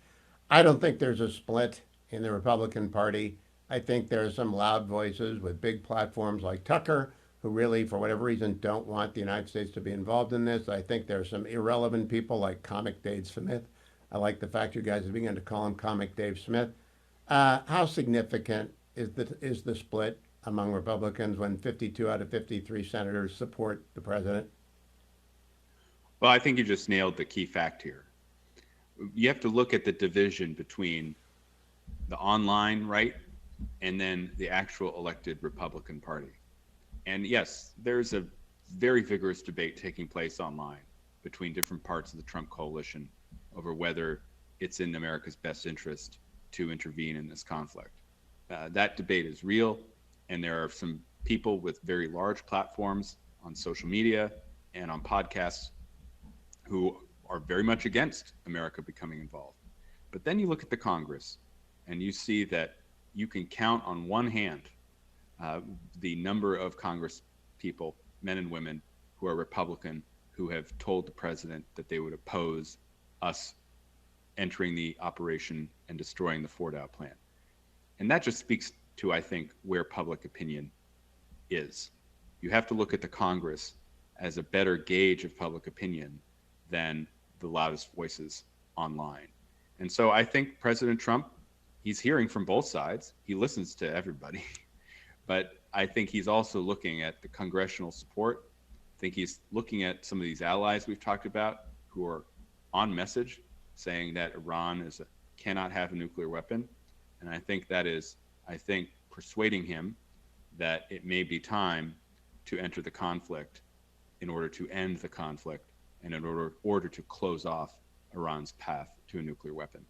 I don't think there's a split in the Republican Party. I think there are some loud voices with big platforms like Tucker who really, for whatever reason, don't want the United States to be involved in this. I think there are some irrelevant people like Comic Dave Smith. I like the fact you guys have begun to call him Comic Dave Smith. How significant is the split among Republicans when 52 out of 53 senators support the president? Well, I think you just nailed the key fact here. You have to look at the division between the online right and then the actual elected Republican Party. And yes, there's a very vigorous debate taking place online between different parts of the Trump coalition over whether it's in America's best interest to intervene in this conflict. That debate is real, and there are some people with very large platforms on social media and on podcasts who are very much against America becoming involved. But then you look at the Congress, and you see that you can count on one hand the number of Congress people, men and women, who are Republican, who have told the president that they would oppose us entering the operation and destroying the Fordow plant. And that just speaks to, I think, where public opinion is. You have to look at the Congress as a better gauge of public opinion than the loudest voices online. And so I think President Trump, he's hearing from both sides. He listens to everybody. But I think he's also looking at the congressional support. I think he's looking at some of these allies we've talked about who are on message saying that Iran cannot have a nuclear weapon. And I think that is, persuading him that it may be time to enter the conflict in order to end the conflict and in order to close off Iran's path to a nuclear weapon.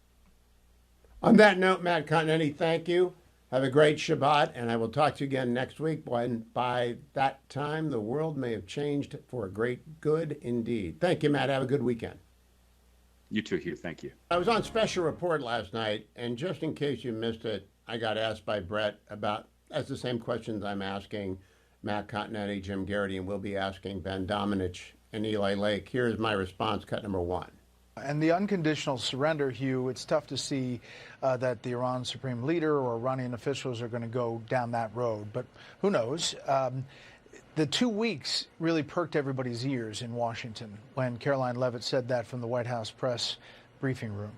On that note, Matt Continetti, thank you. Have a great Shabbat, and I will talk to you again next week when by that time the world may have changed for a great good indeed. Thank you, Matt. Have a good weekend. You too, Hugh. Thank you. I was on Special Report last night, and just in case you missed it, I got asked by Brett that's the same questions I'm asking Matt Continetti, Jim Garrity, and we'll be asking Ben Domenech and Eli Lake. Here's my response, cut number one. And the unconditional surrender, Hugh, it's tough to see that the Iran supreme leader or Iranian officials are going to go down that road. But who knows? The 2 weeks really perked everybody's ears in Washington when Caroline Leavitt said that from the White House press briefing room.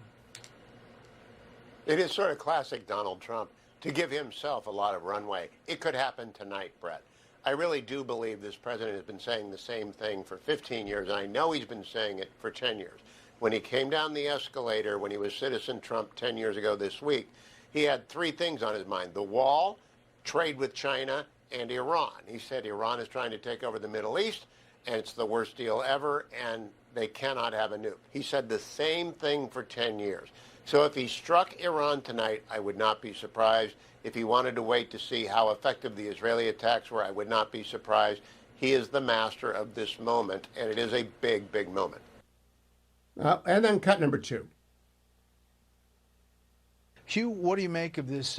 It is sort of classic Donald Trump to give himself a lot of runway. It could happen tonight, Brett. I really do believe this president has been saying the same thing for 15 years, and I know he's been saying it for 10 years. When he came down the escalator, when he was Citizen Trump 10 years ago this week, he had three things on his mind: the wall, trade with China, and Iran. He said Iran is trying to take over the Middle East, and it's the worst deal ever, and they cannot have a nuke. He said the same thing for 10 years. So if he struck Iran tonight, I would not be surprised. If he wanted to wait to see how effective the Israeli attacks were, I would not be surprised. He is the master of this moment, and it is a big, big moment. And then cut number two. Hugh, what do you make of this,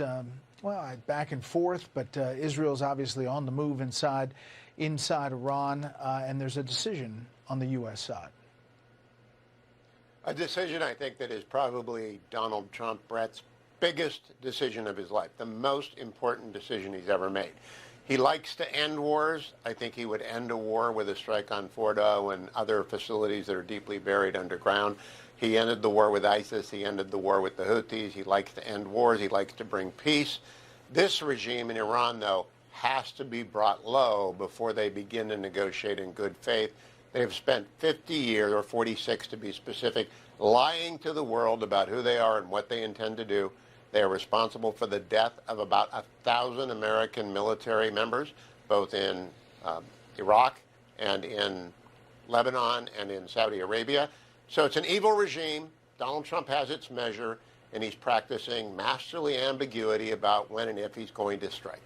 back and forth, but Israel's obviously on the move inside Iran, and there's a decision on the U.S. side. A decision, I think, that is probably Donald Trump, Brett's biggest decision of his life, the most important decision he's ever made. He likes to end wars. I think he would end a war with a strike on Fordo and other facilities that are deeply buried underground. He ended the war with ISIS. He ended the war with the Houthis. He likes to end wars. He likes to bring peace. This regime in Iran, though, has to be brought low before they begin to negotiate in good faith. They have spent 50 years, or 46 to be specific, lying to the world about who they are and what they intend to do. They are responsible for the death of about 1,000 American military members, both in Iraq and in Lebanon and in Saudi Arabia. So it's an evil regime. Donald Trump has its measure, and he's practicing masterly ambiguity about when and if he's going to strike.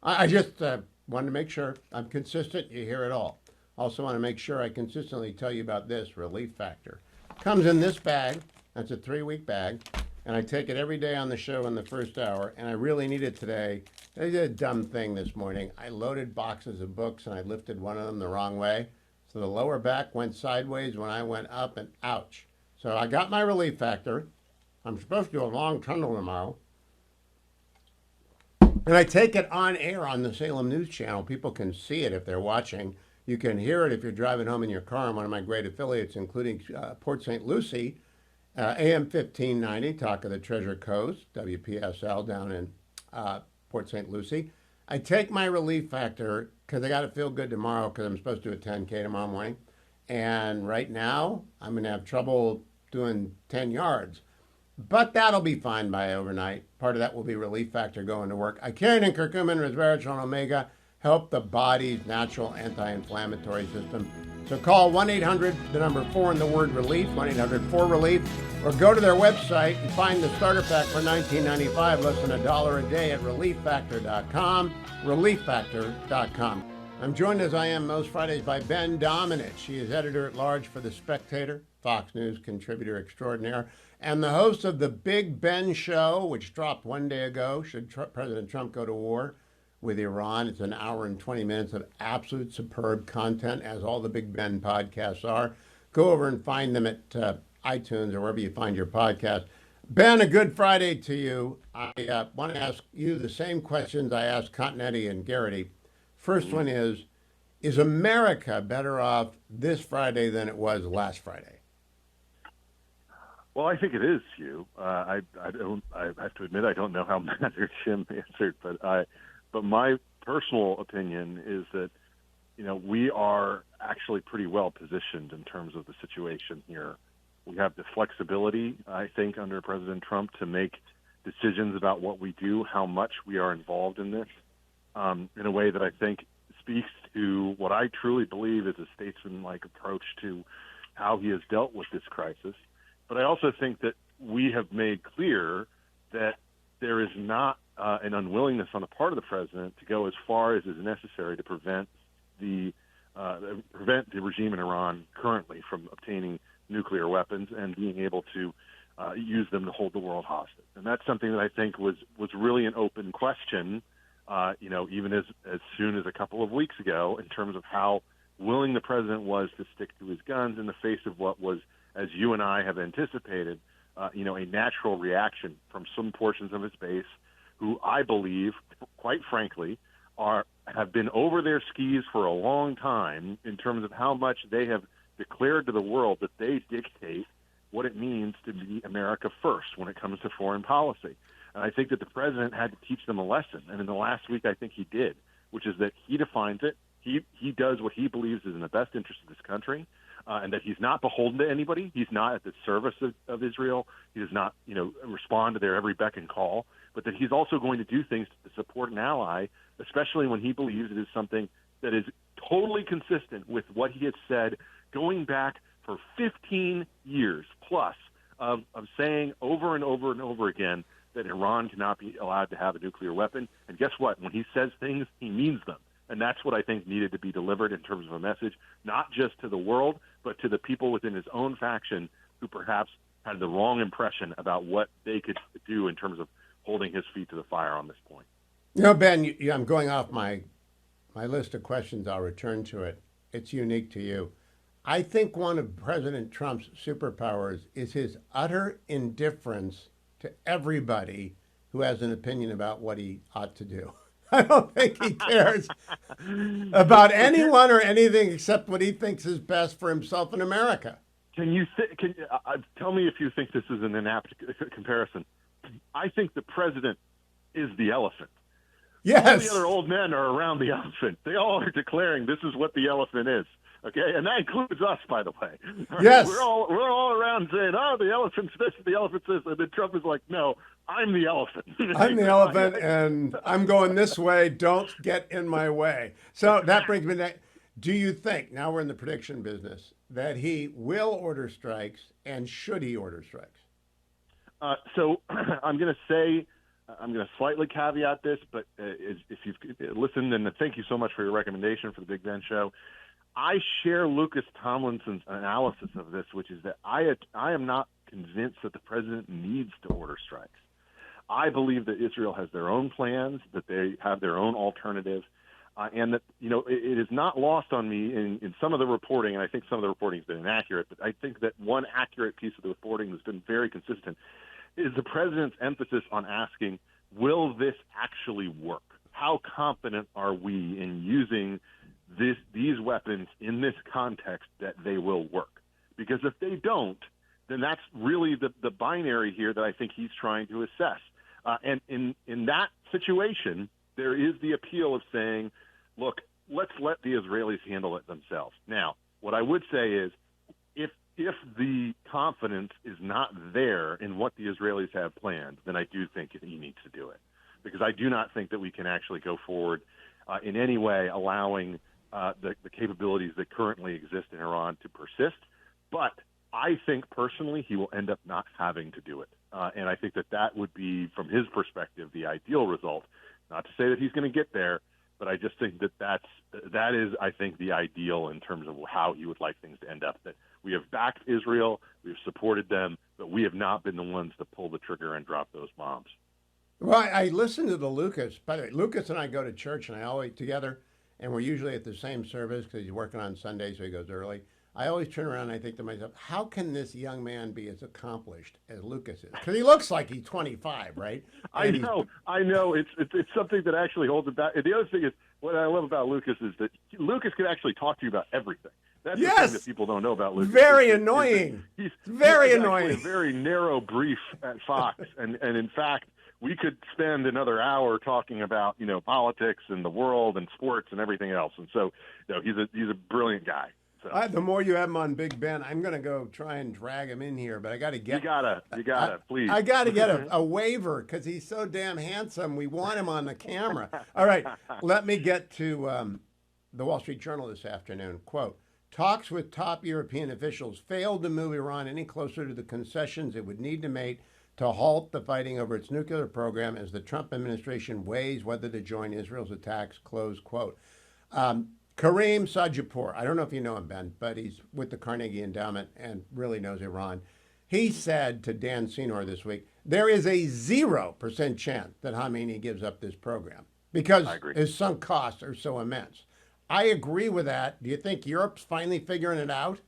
I just wanted to make sure I'm consistent. You hear it all. Also want to make sure I consistently tell you about this Relief Factor. Comes in this bag. That's a 3-week bag. And I take it every day on the show in the first hour, and I really need it today. I did a dumb thing this morning. I loaded boxes of books, and I lifted one of them the wrong way. So the lower back went sideways when I went up, and ouch. So I got my Relief Factor. I'm supposed to do a long tunnel tomorrow. And I take it on air on the Salem News Channel. People can see it if they're watching. You can hear it if you're driving home in your car on one of my great affiliates, including Port St. Lucie, AM 1590, Talk of the Treasure Coast, WPSL down in Port St. Lucie. I take my Relief Factor because I got to feel good tomorrow because I'm supposed to do a 10K tomorrow morning. And right now, I'm going to have trouble doing 10 yards. But that'll be fine by overnight. Part of that will be Relief Factor going to work. I carry in curcumin, resveratrol, and omega, help the body's natural anti-inflammatory system. So call 1-800, the number 4 and the word relief, 1-800-4-RELIEF, or go to their website and find the starter pack for $19.95, less than $1 a day at relieffactor.com, relieffactor.com. I'm joined as I am most Fridays by Ben Domenech. She is editor-at-large for The Spectator, Fox News contributor extraordinaire, and the host of The Big Ben Show, which dropped one day ago, should President Trump go to war with Iran. It's an hour and 20 minutes of absolute superb content, as all the Big Ben podcasts are. Go over and find them at iTunes or wherever you find your podcast. Ben, a good Friday to you. I want to ask you the same questions I asked Continetti and Garrity. First one is America better off this Friday than it was last Friday? Well, I think it is, Hugh. I have to admit I don't know how Matt or Jim answered, but my personal opinion is that, we are actually pretty well positioned in terms of the situation here. We have the flexibility, I think, under President Trump to make decisions about what we do, how much we are involved in this, in a way that I think speaks to what I truly believe is a statesman-like approach to how he has dealt with this crisis. But I also think that we have made clear that there is not an unwillingness on the part of the president to go as far as is necessary to prevent the regime in Iran currently from obtaining nuclear weapons and being able to use them to hold the world hostage. And that's something that I think was really an open question, even as soon as a couple of weeks ago, in terms of how willing the president was to stick to his guns in the face of what was, as you and I have anticipated, a natural reaction from some portions of his base who I believe, quite frankly, have been over their skis for a long time in terms of how much they have declared to the world that they dictate what it means to be America first when it comes to foreign policy. And I think that the president had to teach them a lesson. And in the last week, I think he did, which is that he defines it. He does what he believes is in the best interest of this country, and that he's not beholden to anybody. He's not at the service of Israel. He does not, respond to their every beck and call, but that he's also going to do things to support an ally, especially when he believes it is something that is totally consistent with what he has said going back for 15 years plus of saying over and over and over again that Iran cannot be allowed to have a nuclear weapon. And guess what? When he says things, he means them. And that's what I think needed to be delivered in terms of a message, not just to the world, but to the people within his own faction who perhaps had the wrong impression about what they could do in terms of holding his feet to the fire on this point. Ben, I'm going off my list of questions. I'll return to it. It's unique to you. I think one of President Trump's superpowers is his utter indifference to everybody who has an opinion about what he ought to do. I don't think he cares about anyone or anything except what he thinks is best for himself and America. Can you tell me if you think this is an inapt comparison? I think the president is the elephant. Yes. All the other old men are around the elephant. They all are declaring this is what the elephant is. Okay, and that includes us, by the way. Right? Yes. We're all around saying, "Oh, the elephant's this, the elephant's this," and then Trump is like, "No, I'm the elephant. I'm the elephant, and I'm going this way. Don't get in my way. So that brings me to, do you think, now we're in the prediction business, that he will order strikes, and should he order strikes? So I'm going to say, I'm going to slightly caveat this, but if you've listened, and thank you so much for your recommendation for the Big Ben Show, I share Lucas Tomlinson's analysis of this, which is that I am not convinced that the president needs to order strikes. I believe that Israel has their own plans, that they have their own alternatives, and that, it is not lost on me in some of the reporting, and I think some of the reporting has been inaccurate, but I think that one accurate piece of the reporting that's been very consistent is the president's emphasis on asking, will this actually work? How confident are we in using these weapons in this context that they will work? Because if they don't, then that's really the binary here that I think he's trying to assess. And in that situation, there is the appeal of saying, look, let's let the Israelis handle it themselves. Now, what I would say is, if the confidence is not there in what the Israelis have planned, then I do think he needs to do it. Because I do not think that we can actually go forward in any way allowing the capabilities that currently exist in Iran to persist. But I think personally he will end up not having to do it. And I think that would be, from his perspective, the ideal result. Not to say that he's going to get there, but I just think that is, I think, the ideal in terms of how he would like things to end up. That we have backed Israel, we've supported them, but we have not been the ones to pull the trigger and drop those bombs. Well, I listened to the Lucas. By the way, Lucas and I go to church, and I always together, and we're usually at the same service because he's working on Sunday, so he goes early. I always turn around and I think to myself, how can this young man be as accomplished as Lucas is? Because he looks like he's 25, right? I know. It's something that actually holds him back. And the other thing is, what I love about Lucas is that Lucas can actually talk to you about everything. That's the thing that people don't know about Lucas. Very annoying. He's very actually annoying. A very narrow brief at Fox, and in fact, we could spend another hour talking about politics and the world and sports and everything else. And so, he's a brilliant guy. So. The more you have him on Big Ben, I'm going to go try and drag him in here, but I got to get. You gotta, please. I got to get a waiver because he's so damn handsome. We want him on the camera. All right, let me get to the Wall Street Journal this afternoon. Quote: talks with top European officials failed to move Iran any closer to the concessions it would need to make to halt the fighting over its nuclear program as the Trump administration weighs whether to join Israel's attacks. Close quote. Kareem Sajipur, I don't know if you know him, Ben, but he's with the Carnegie Endowment and really knows Iran. He said to Dan Senor this week, there is a 0% chance that Khamenei gives up this program because his sunk costs are so immense. I agree with that. Do you think Europe's finally figuring it out?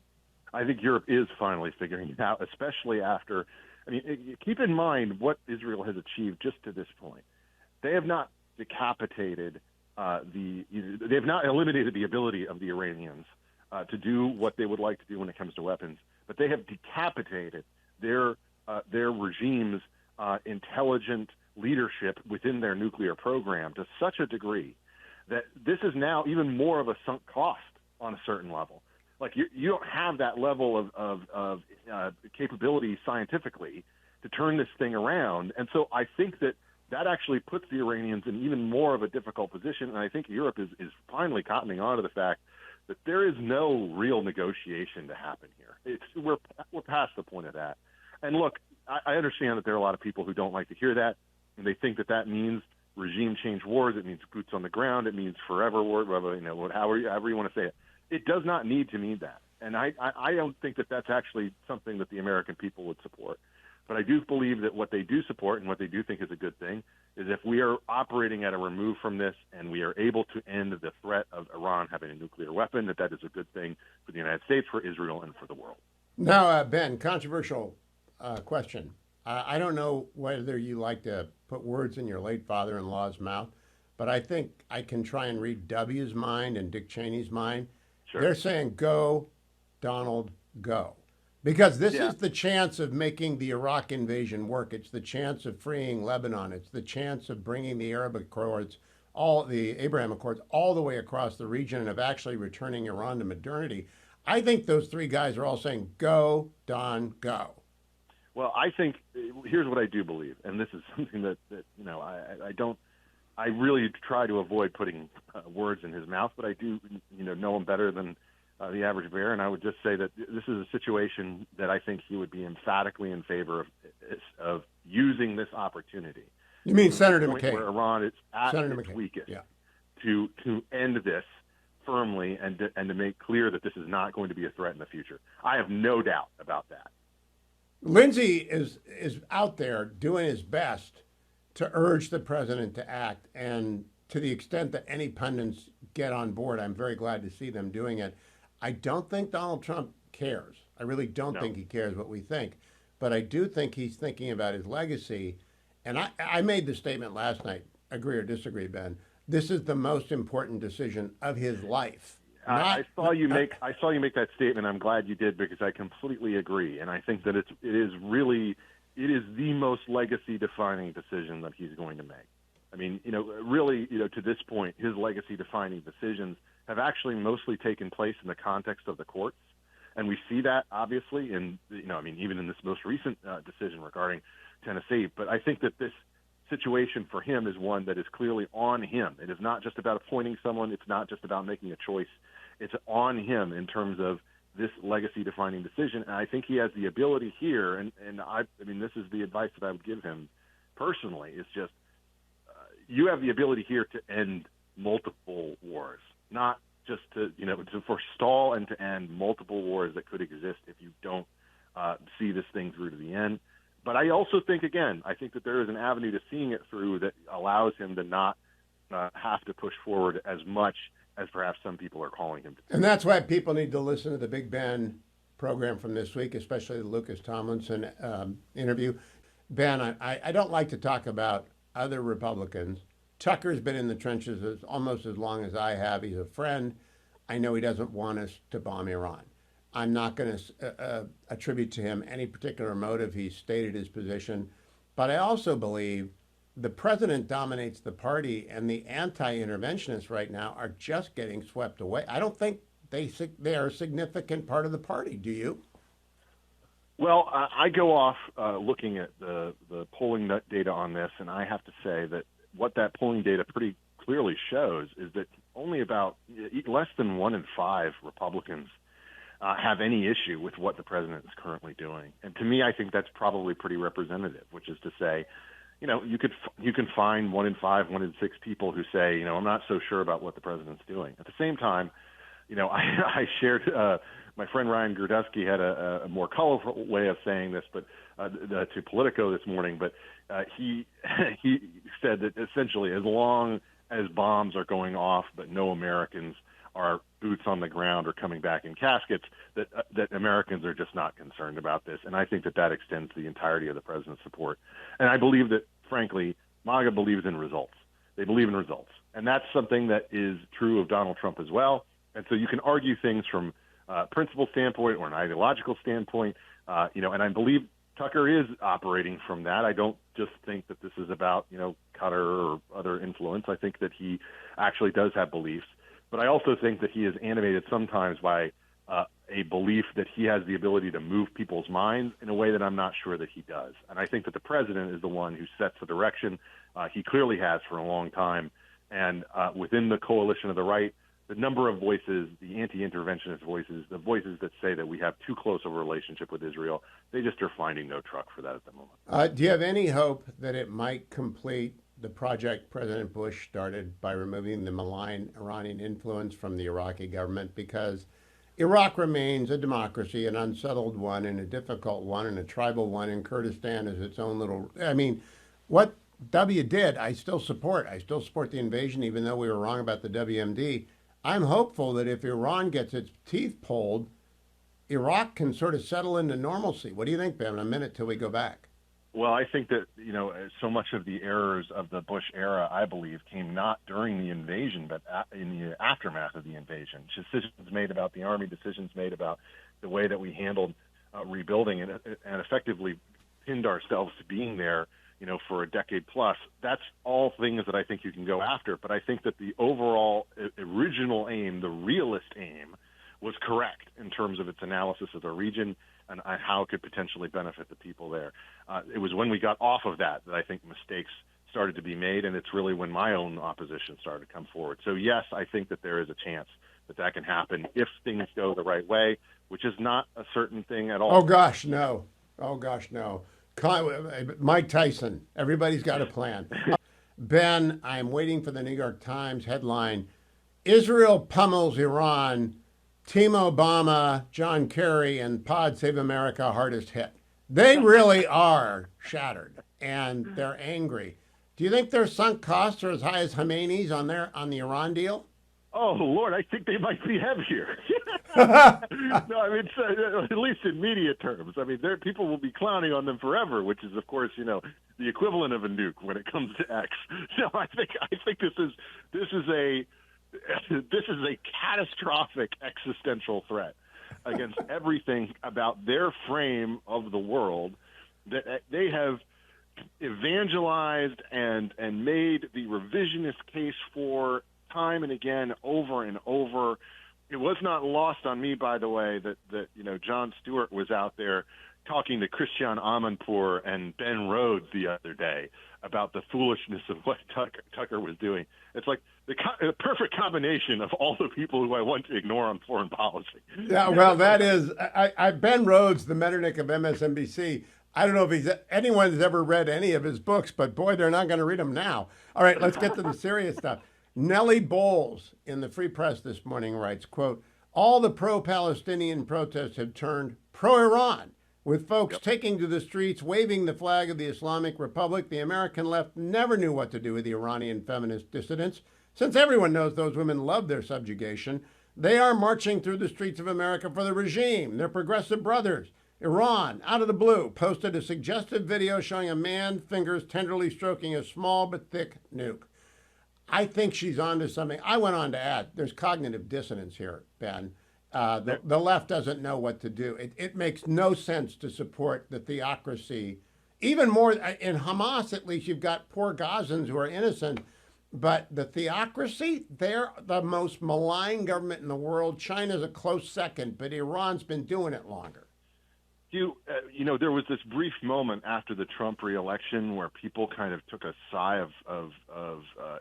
I think Europe is finally figuring it out, especially after, keep in mind what Israel has achieved just to this point. They have not decapitated they have not eliminated the ability of the Iranians to do what they would like to do when it comes to weapons, but they have decapitated their regime's intelligent leadership within their nuclear program to such a degree that this is now even more of a sunk cost on a certain level. Like you don't have that level of capability scientifically to turn this thing around, and so I think that actually puts the Iranians in even more of a difficult position, and I think Europe is finally cottoning on to the fact that there is no real negotiation to happen here. We're past the point of that. And look, I understand that there are a lot of people who don't like to hear that, and they think that means regime change wars. It means boots on the ground. It means forever war. However you want to say it. It does not need to mean that, and I don't think that that's actually something that the American people would support. But I do believe that what they do support and what they do think is a good thing is if we are operating at a remove from this and we are able to end the threat of Iran having a nuclear weapon, that is a good thing for the United States, for Israel, and for the world. Now, Ben, controversial question. I don't know whether you like to put words in your late father-in-law's mouth, but I think I can try and read W's mind and Dick Cheney's mind. Sure. They're saying, go, Donald, go. Because this is the chance of making the Iraq invasion work. It's the chance of freeing Lebanon. It's the chance of bringing the Arab Accords, the Abraham Accords, all the way across the region and of actually returning Iran to modernity. I think those three guys are all saying, go, Don, go. Well, I think here's what I do believe, and this is something that I really try to avoid putting words in his mouth, but I do know him better than the average bear, and I would just say that this is a situation that I think he would be emphatically in favor of using this opportunity. You mean Senator McCain? McCain? Where Iran is at Senator its McCain. weakest, Yeah. to end this firmly and to make clear that this is not going to be a threat in the future. I have no doubt about that. Lindsey is out there doing his best to urge the president to act, and to the extent that any pundits get on board, I'm very glad to see them doing it. I don't think Donald Trump cares. I really don't think he cares what we think, but I do think he's thinking about his legacy. And I made the statement last night, agree or disagree, Ben, this is the most important decision of his life. I saw you make that statement. I'm glad you did, because I completely agree, and I think that it is the most legacy-defining decision that he's going to make. I mean, really, to this point, his legacy-defining decisions have actually mostly taken place in the context of the courts, and we see that obviously in even in this most recent decision regarding Tennessee. But I think that this situation for him is one that is clearly on him. It is not just about appointing someone. It's not just about making a choice. It's on him in terms of this legacy-defining decision. And I think he has the ability here, and I mean, this is the advice that I would give him personally, is just you have the ability here to end multiple wars, not just to forestall and to end multiple wars that could exist if you don't see this thing through to the end. But I also think that there is an avenue to seeing it through that allows him to not have to push forward as much as perhaps some people are calling him to. And that's why people need to listen to the Big Ben program from this week, especially the Lucas Tomlinson interview. Ben, I don't like to talk about other Republicans. Tucker's been in the trenches almost as long as I have. He's a friend. I know he doesn't want us to bomb Iran. I'm not going to attribute to him any particular motive. He stated his position. But I also believe the president dominates the party, and the anti-interventionists right now are just getting swept away. I don't think they are a significant part of the party. Do you? Well, I go off looking at the polling data on this, and I have to say that what that polling data pretty clearly shows is that only about less than 1 in 5 Republicans have any issue with what the president is currently doing. And to me, I think that's probably pretty representative, which is to say, you can find 1 in 5, 1 in 6 people who say, I'm not so sure about what the president's doing. At the same time, I shared my friend Ryan Gerdusky had a more colorful way of saying this, but to Politico this morning. But he said that essentially, as long as bombs are going off, but no Americans are boots on the ground or coming back in caskets, that Americans are just not concerned about this. And I think that extends to the entirety of the president's support. And I believe that, frankly, MAGA believes in results. They believe in results. And that's something that is true of Donald Trump as well. And so you can argue things from a principle standpoint or an ideological standpoint, and I believe Tucker is operating from that. I don't just think that this is about, Qatar or other influence. I think that he actually does have beliefs. But I also think that he is animated sometimes by a belief that he has the ability to move people's minds in a way that I'm not sure that he does. And I think that the president is the one who sets the direction. He clearly has for a long time. And within the coalition of the right, the number of voices, the anti-interventionist voices, the voices that say that we have too close of a relationship with Israel, they just are finding no truck for that at the moment. Do you have any hope that it might complete the project President Bush started by removing the malign Iranian influence from the Iraqi government? Because Iraq remains a democracy, an unsettled one, and a difficult one, and a tribal one, and Kurdistan is its own little... I mean, what W did, I still support. I still support the invasion, even though we were wrong about the WMD. I'm hopeful that if Iran gets its teeth pulled, Iraq can sort of settle into normalcy. What do you think, Ben? A minute till we go back. Well, I think that, so much of the errors of the Bush era, I believe, came not during the invasion, but in the aftermath of the invasion. Decisions made about the Army, decisions made about the way that we handled rebuilding and effectively pinned ourselves to being there, for a decade plus. That's all things that I think you can go after. But I think that the overall original aim, the realist aim, was correct in terms of its analysis of the region and how it could potentially benefit the people there. It was when we got off of that I think mistakes started to be made, and it's really when my own opposition started to come forward. So yes, I think that there is a chance that can happen if things go the right way, which is not a certain thing at all. Oh gosh, no. Oh gosh, no. Mike Tyson. Everybody's got a plan. Ben, I'm waiting for the New York Times headline: Israel pummels Iran. Team Obama, John Kerry, and Pod Save America hardest hit. They really are shattered, and they're angry. Do you think their sunk costs are as high as Khomeini's on the Iran deal? Oh Lord, I think they might be heavier. No, I mean, at least in media terms. I mean, people will be clowning on them forever, which is, of course, the equivalent of a nuke when it comes to X. So I think this is a catastrophic existential threat against everything about their frame of the world that they have evangelized and made the revisionist case for time and again, over and over. It was not lost on me, by the way, that Jon Stewart was out there talking to Christian Amanpour and Ben Rhodes the other day about the foolishness of what Tucker was doing. It's like the perfect combination of all the people who I want to ignore on foreign policy. Yeah, well, that is Ben Rhodes, the Metternich of MSNBC. I don't know if anyone's ever read any of his books, but boy, they're not going to read them now. All right, let's get to the serious stuff. Nellie Bowles in the Free Press this morning writes, quote, all the pro-Palestinian protests have turned pro-Iran, with folks taking to the streets, waving the flag of the Islamic Republic. The American left never knew what to do with the Iranian feminist dissidents. Since everyone knows those women love their subjugation, they are marching through the streets of America for the regime, their progressive brothers. Iran, out of the blue, posted a suggestive video showing a man fingers tenderly stroking a small but thick nuke. I think she's onto something. I went on to add, there's cognitive dissonance here, Ben. The left doesn't know what to do. It makes no sense to support the theocracy. Even more, in Hamas, at least, you've got poor Gazans who are innocent. But the theocracy, they're the most malign government in the world. China's a close second, but Iran's been doing it longer. There was this brief moment after the Trump reelection where people kind of took a sigh of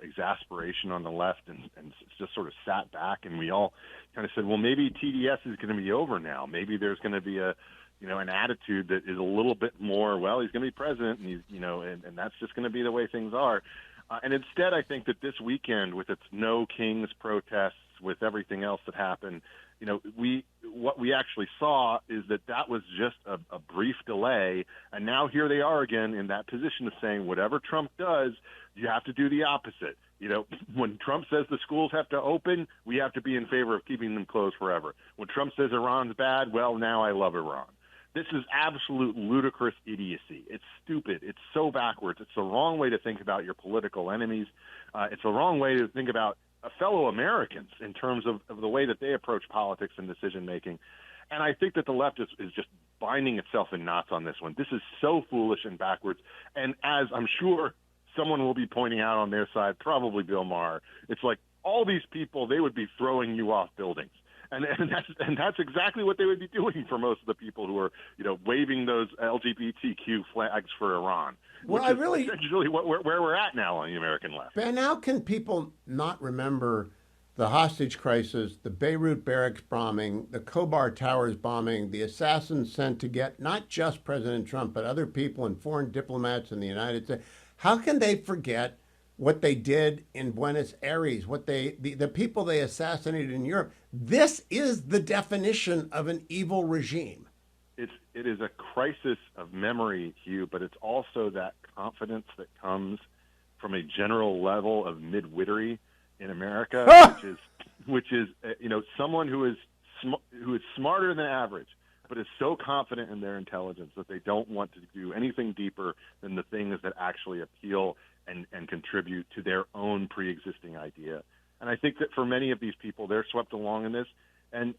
exasperation on the left and just sort of sat back, and we all kind of said, well, maybe TDS is going to be over now. Maybe there's going to be an attitude that is a little bit more, well, he's going to be president, and and that's just going to be the way things are. And instead, I think that this weekend, with its No Kings protests, with everything else that happened, what we actually saw is that was just a brief delay, and now here they are again in that position of saying whatever Trump does, you have to do the opposite. When Trump says the schools have to open, we have to be in favor of keeping them closed forever. When Trump says Iran's bad, well, now I love Iran. This is absolute ludicrous idiocy. It's stupid. It's so backwards. It's the wrong way to think about your political enemies. It's the wrong way to think about fellow Americans in terms of the way that they approach politics and decision making. And I think that the left is just binding itself in knots on this one. This is so foolish and backwards. And as I'm sure someone will be pointing out on their side, probably Bill Maher, it's like all these people, they would be throwing you off buildings. And that's exactly what they would be doing for most of the people who are, waving those LGBTQ flags for Iran. Well, essentially where we're at now on the American left. Ben, how can people not remember the hostage crisis, the Beirut barracks bombing, the Khobar Towers bombing, the assassins sent to get not just President Trump, but other people and foreign diplomats in the United States? How can they forget what they did in Buenos Aires, the people they assassinated in Europe? This is the definition of an evil regime. It is a crisis of memory, Hugh, but it's also that confidence that comes from a general level of midwittery in America, which is someone who is smarter than average, but is so confident in their intelligence that they don't want to do anything deeper than the things that actually appeal and contribute to their own pre-existing idea. And I think that for many of these people, they're swept along in this. And,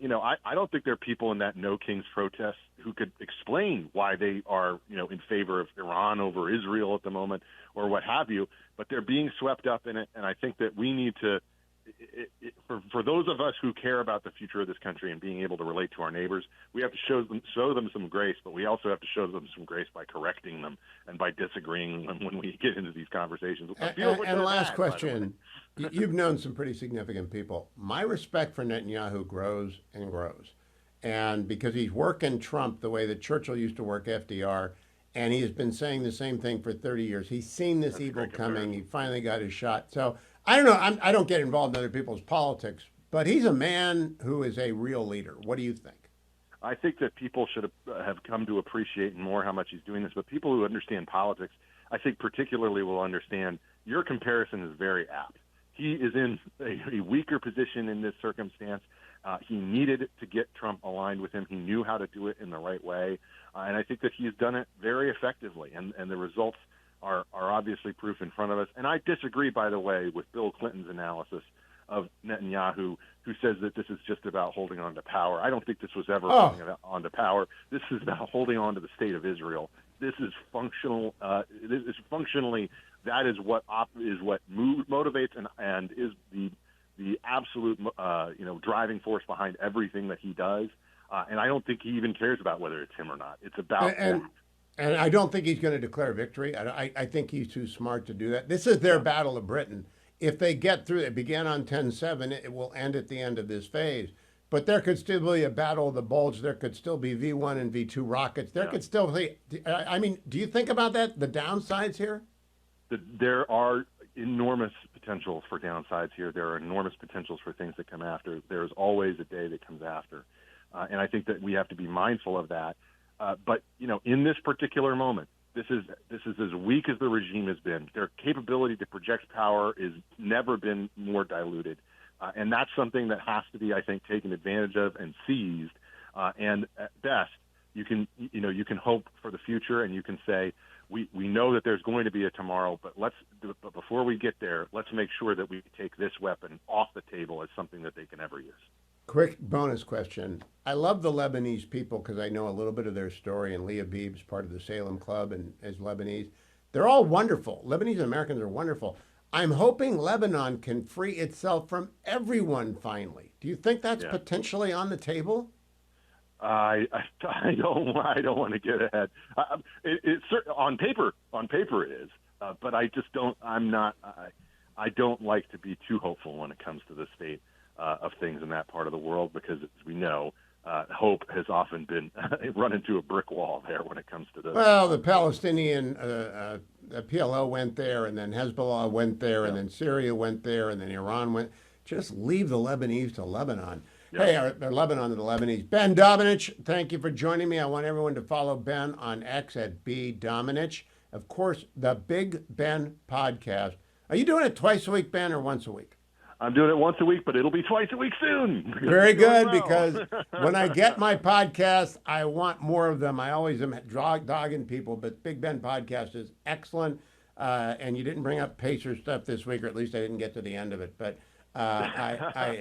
I don't think there are people in that No Kings protest who could explain why they are, in favor of Iran over Israel at the moment or what have you, but they're being swept up in it. And I think that we need to for those of us who care about the future of this country and being able to relate to our neighbors, we have to show them some grace, but we also have to show them some grace by correcting them and by disagreeing when we get into these conversations. And last question, you've known some pretty significant people. My respect for Netanyahu grows and grows, and because he's working Trump the way that Churchill used to work FDR. And he has been saying the same thing for 30 years. He's seen this evil coming. He finally got his shot. So I don't know. I don't get involved in other people's politics, but he's a man who is a real leader. What do you think? I think that people should have come to appreciate more how much he's doing this. But people who understand politics, I think particularly will understand your comparison is very apt. He is in a weaker position in this circumstance. He needed to get Trump aligned with him. He knew how to do it in the right way. And I think that he's done it very effectively. And the results are obviously proof in front of us. And I disagree, by the way, with Bill Clinton's analysis of Netanyahu, who says that this is just about holding on to power. I don't think this was ever holding on to power. This is about holding on to the state of Israel. This is functional. This is functionally, that is what motivates and is the absolute driving force behind everything that he does. And I don't think he even cares about whether it's him or not. It's about and I don't think he's going to declare victory. I think he's too smart to do that. This is their Battle of Britain. If they get through, it began on 10/7. It will end at the end of this phase. But there could still be a Battle of the Bulge. There could still be V1 and V2 rockets. There could still be. I mean, do you think about that? The downsides here? There are enormous potentials for downsides here. There are enormous potentials for things that come after. There's always a day that comes after. And I think that we have to be mindful of that. But, in this particular moment, this is as weak as the regime has been. Their capability to project power has never been more diluted. And that's something that has to be, I think, taken advantage of and seized. And at best, you can hope for the future, and you can say, we know that there's going to be a tomorrow, but before we get there, let's make sure that we take this weapon off the table as something that they can never use. Quick bonus question. I love the Lebanese people because I know a little bit of their story, and Leah Beeb's part of the Salem Club and is Lebanese. They're all wonderful. Lebanese Americans are wonderful. I'm hoping Lebanon can free itself from everyone finally. Do you think that's potentially on the table? I don't want to get ahead. It's on paper it is, but I just don't. I don't like to be too hopeful when it comes to the state of things in that part of the world, because as we know, hope has often been run into a brick wall there when it comes to this. Well, the Palestinian PLO went there, and then Hezbollah went there, and then Syria went there, and then Iran went. Just leave the Lebanese to Lebanon. Hey, they're Lebanon to the Lebanese. Ben Domenech, thank you for joining me. I want everyone to follow Ben on X at bdomenech. Of course, the Big Ben podcast. Are you doing it twice a week, Ben, or once a week? I'm doing it once a week, but it'll be twice a week soon. Very good, because when I get my podcast, I want more of them. I always am dogging people, but Big Ben podcast is excellent. And you didn't bring up Pacer stuff this week, or at least I didn't get to the end of it. But I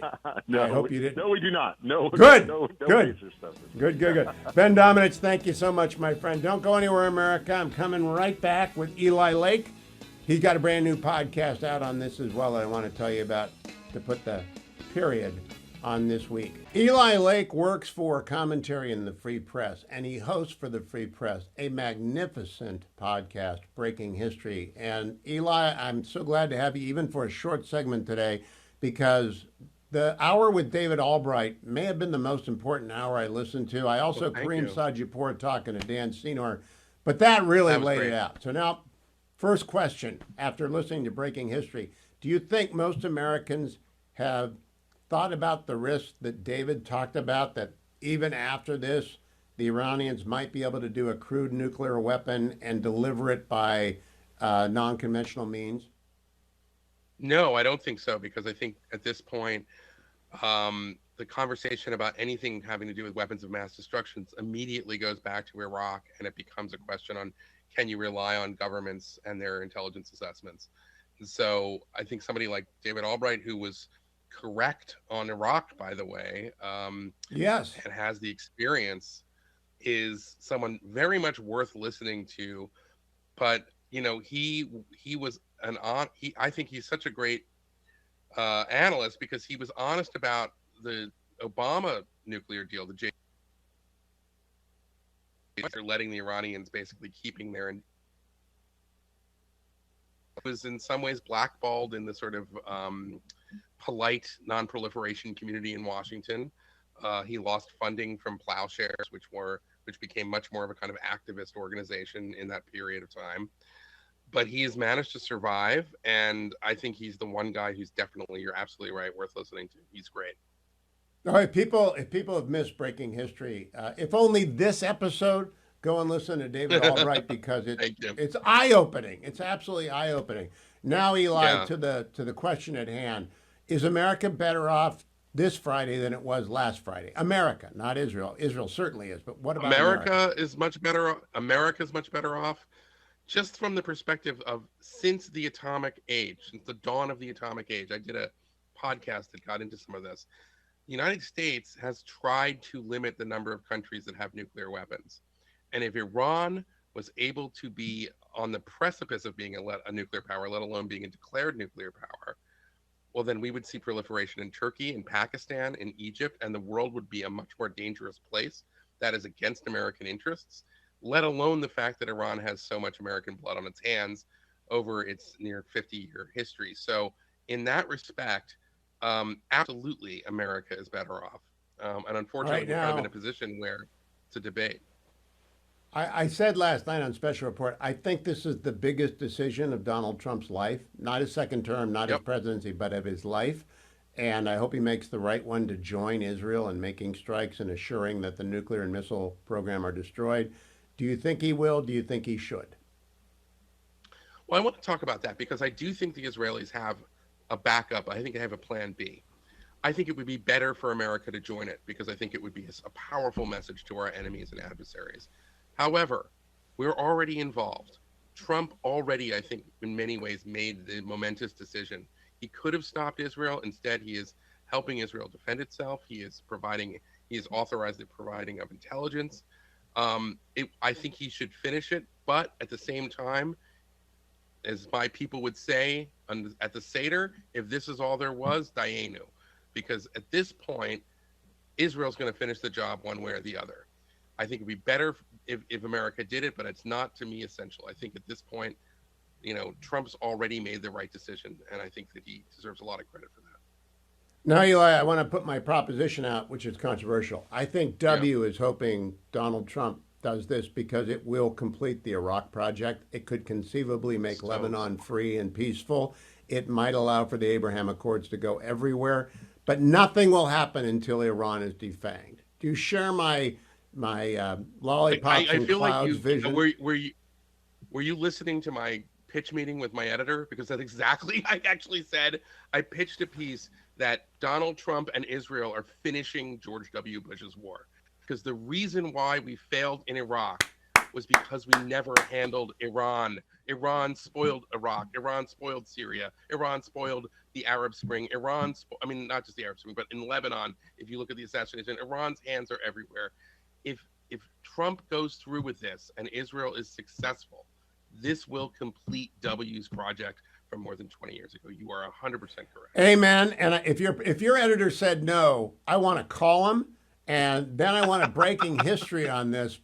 hope you didn't. No, we do not. No. Good. No Good. Pacer stuff. Good. Ben Domenech, thank you so much, my friend. Don't go anywhere, America. I'm coming right back with Eli Lake. He's got a brand new podcast out on this as well that I want to tell you about to put the period on this week. Eli Lake works for Commentary in the Free Press, and he hosts for the Free Press a magnificent podcast, Breaking History. And Eli, I'm so glad to have you even for a short segment today, because the hour with David Albright may have been the most important hour I listened to. I also Kareem Sajipour talking to Dan Senor, but that really laid it out. So now, first question, after listening to Breaking History, do you think most Americans have thought about the risks that David talked about, that even after this, the Iranians might be able to do a crude nuclear weapon and deliver it by non-conventional means? No, I don't think so, because I think at this point, the conversation about anything having to do with weapons of mass destruction immediately goes back to Iraq, and it becomes a question on, can you rely on governments and their intelligence assessments? And so I think somebody like David Albright, who was correct on Iraq, by the way, yes, and has the experience, is someone very much worth listening to. But he was I think he's such a great analyst because he was honest about the Obama nuclear deal, the they're letting the Iranians basically keeping their. It was in some ways blackballed in the sort of polite non-proliferation community in Washington. He lost funding from Plowshares, which became much more of a kind of activist organization in that period of time. But he has managed to survive, and I think he's the one guy who's definitely, you're absolutely right, worth listening to. He's great. All right, if people have missed breaking history, if only this episode, go and listen to David Albright because it's eye-opening. It's absolutely eye-opening. Now, Eli, Yeah. to the question at hand: is America better off this Friday than it was last Friday? America, not Israel. Israel certainly is, but what about America? Is much better. America's much better off, just from the perspective of since the atomic age, since the dawn of the atomic age. I did a podcast that got into some of this. The United States has tried to limit the number of countries that have nuclear weapons. And if Iran was able to be on the precipice of being a nuclear power, let alone being a declared nuclear power, well, then we would see proliferation in Turkey, in Pakistan, in Egypt, and the world would be a much more dangerous place that is against American interests, let alone the fact that Iran has so much American blood on its hands over its near 50-year history. So in that respect, absolutely, America is better off. And unfortunately, we're kind of in a position where it's a debate. I said last night on Special Report, I think this is the biggest decision of Donald Trump's life, not his second term, not his presidency, but of his life. And I hope he makes the right one to join Israel in making strikes and assuring that the nuclear and missile program are destroyed. Do you think he will? Do you think he should? Well, I want to talk about that because I do think the Israelis have a backup. I think they have a plan B. I think it would be better for America to join it because I think it would be a powerful message to our enemies and adversaries. However, we're already involved. Trump already, I think, in many ways made the momentous decision. He could have stopped Israel. Instead, he is helping Israel defend itself. He is authorized the providing of intelligence. I think he should finish it. But at the same time, as my people would say at the Seder, if this is all there was, dayenu. Because at this point, Israel's going to finish the job one way or the other. I think it'd be better if America did it, but it's not, to me, essential. I think at this point, Trump's already made the right decision, and I think that he deserves a lot of credit for that. Now, Eli, I want to put my proposition out, which is controversial. I think W is hoping Donald Trump does this because it will complete the Iraq project. It could conceivably make Lebanon free and peaceful. It might allow for the Abraham Accords to go everywhere, but nothing will happen until Iran is defanged. Do you share my lollipops and clouds vision? Were you listening to my pitch meeting with my editor? Because that's exactly, I actually said, I pitched a piece that Donald Trump and Israel are finishing George W. Bush's war. Because the reason why we failed in Iraq was because we never handled Iran. Iran spoiled Iraq. Iran spoiled Syria. Iran spoiled the Arab Spring. Not just the Arab Spring, but in Lebanon, if you look at the assassination, Iran's hands are everywhere. If Trump goes through with this and Israel is successful, this will complete W's project from more than 20 years ago. You are 100% correct. Amen. And if your editor said no, I want to call him, and then I want a breaking history on this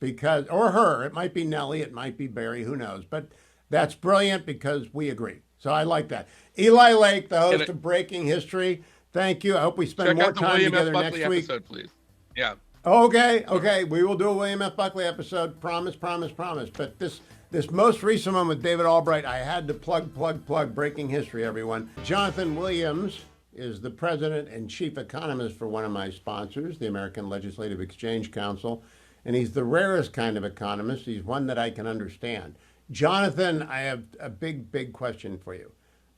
or her. It might be Nellie, it might be Barry, who knows? But that's brilliant because we agree. So I like that. Eli Lake, the host of Breaking History. Thank you. I hope we spend more time together next week. Episode, please. Yeah. Okay. We will do a William F. Buckley episode. Promise. But this most recent one with David Albright, I had to plug Breaking History, everyone. Jonathan Williams is the president and chief economist for one of my sponsors, the American Legislative Exchange Council. And he's the rarest kind of economist. He's one that I can understand. Jonathan, I have a big question for you.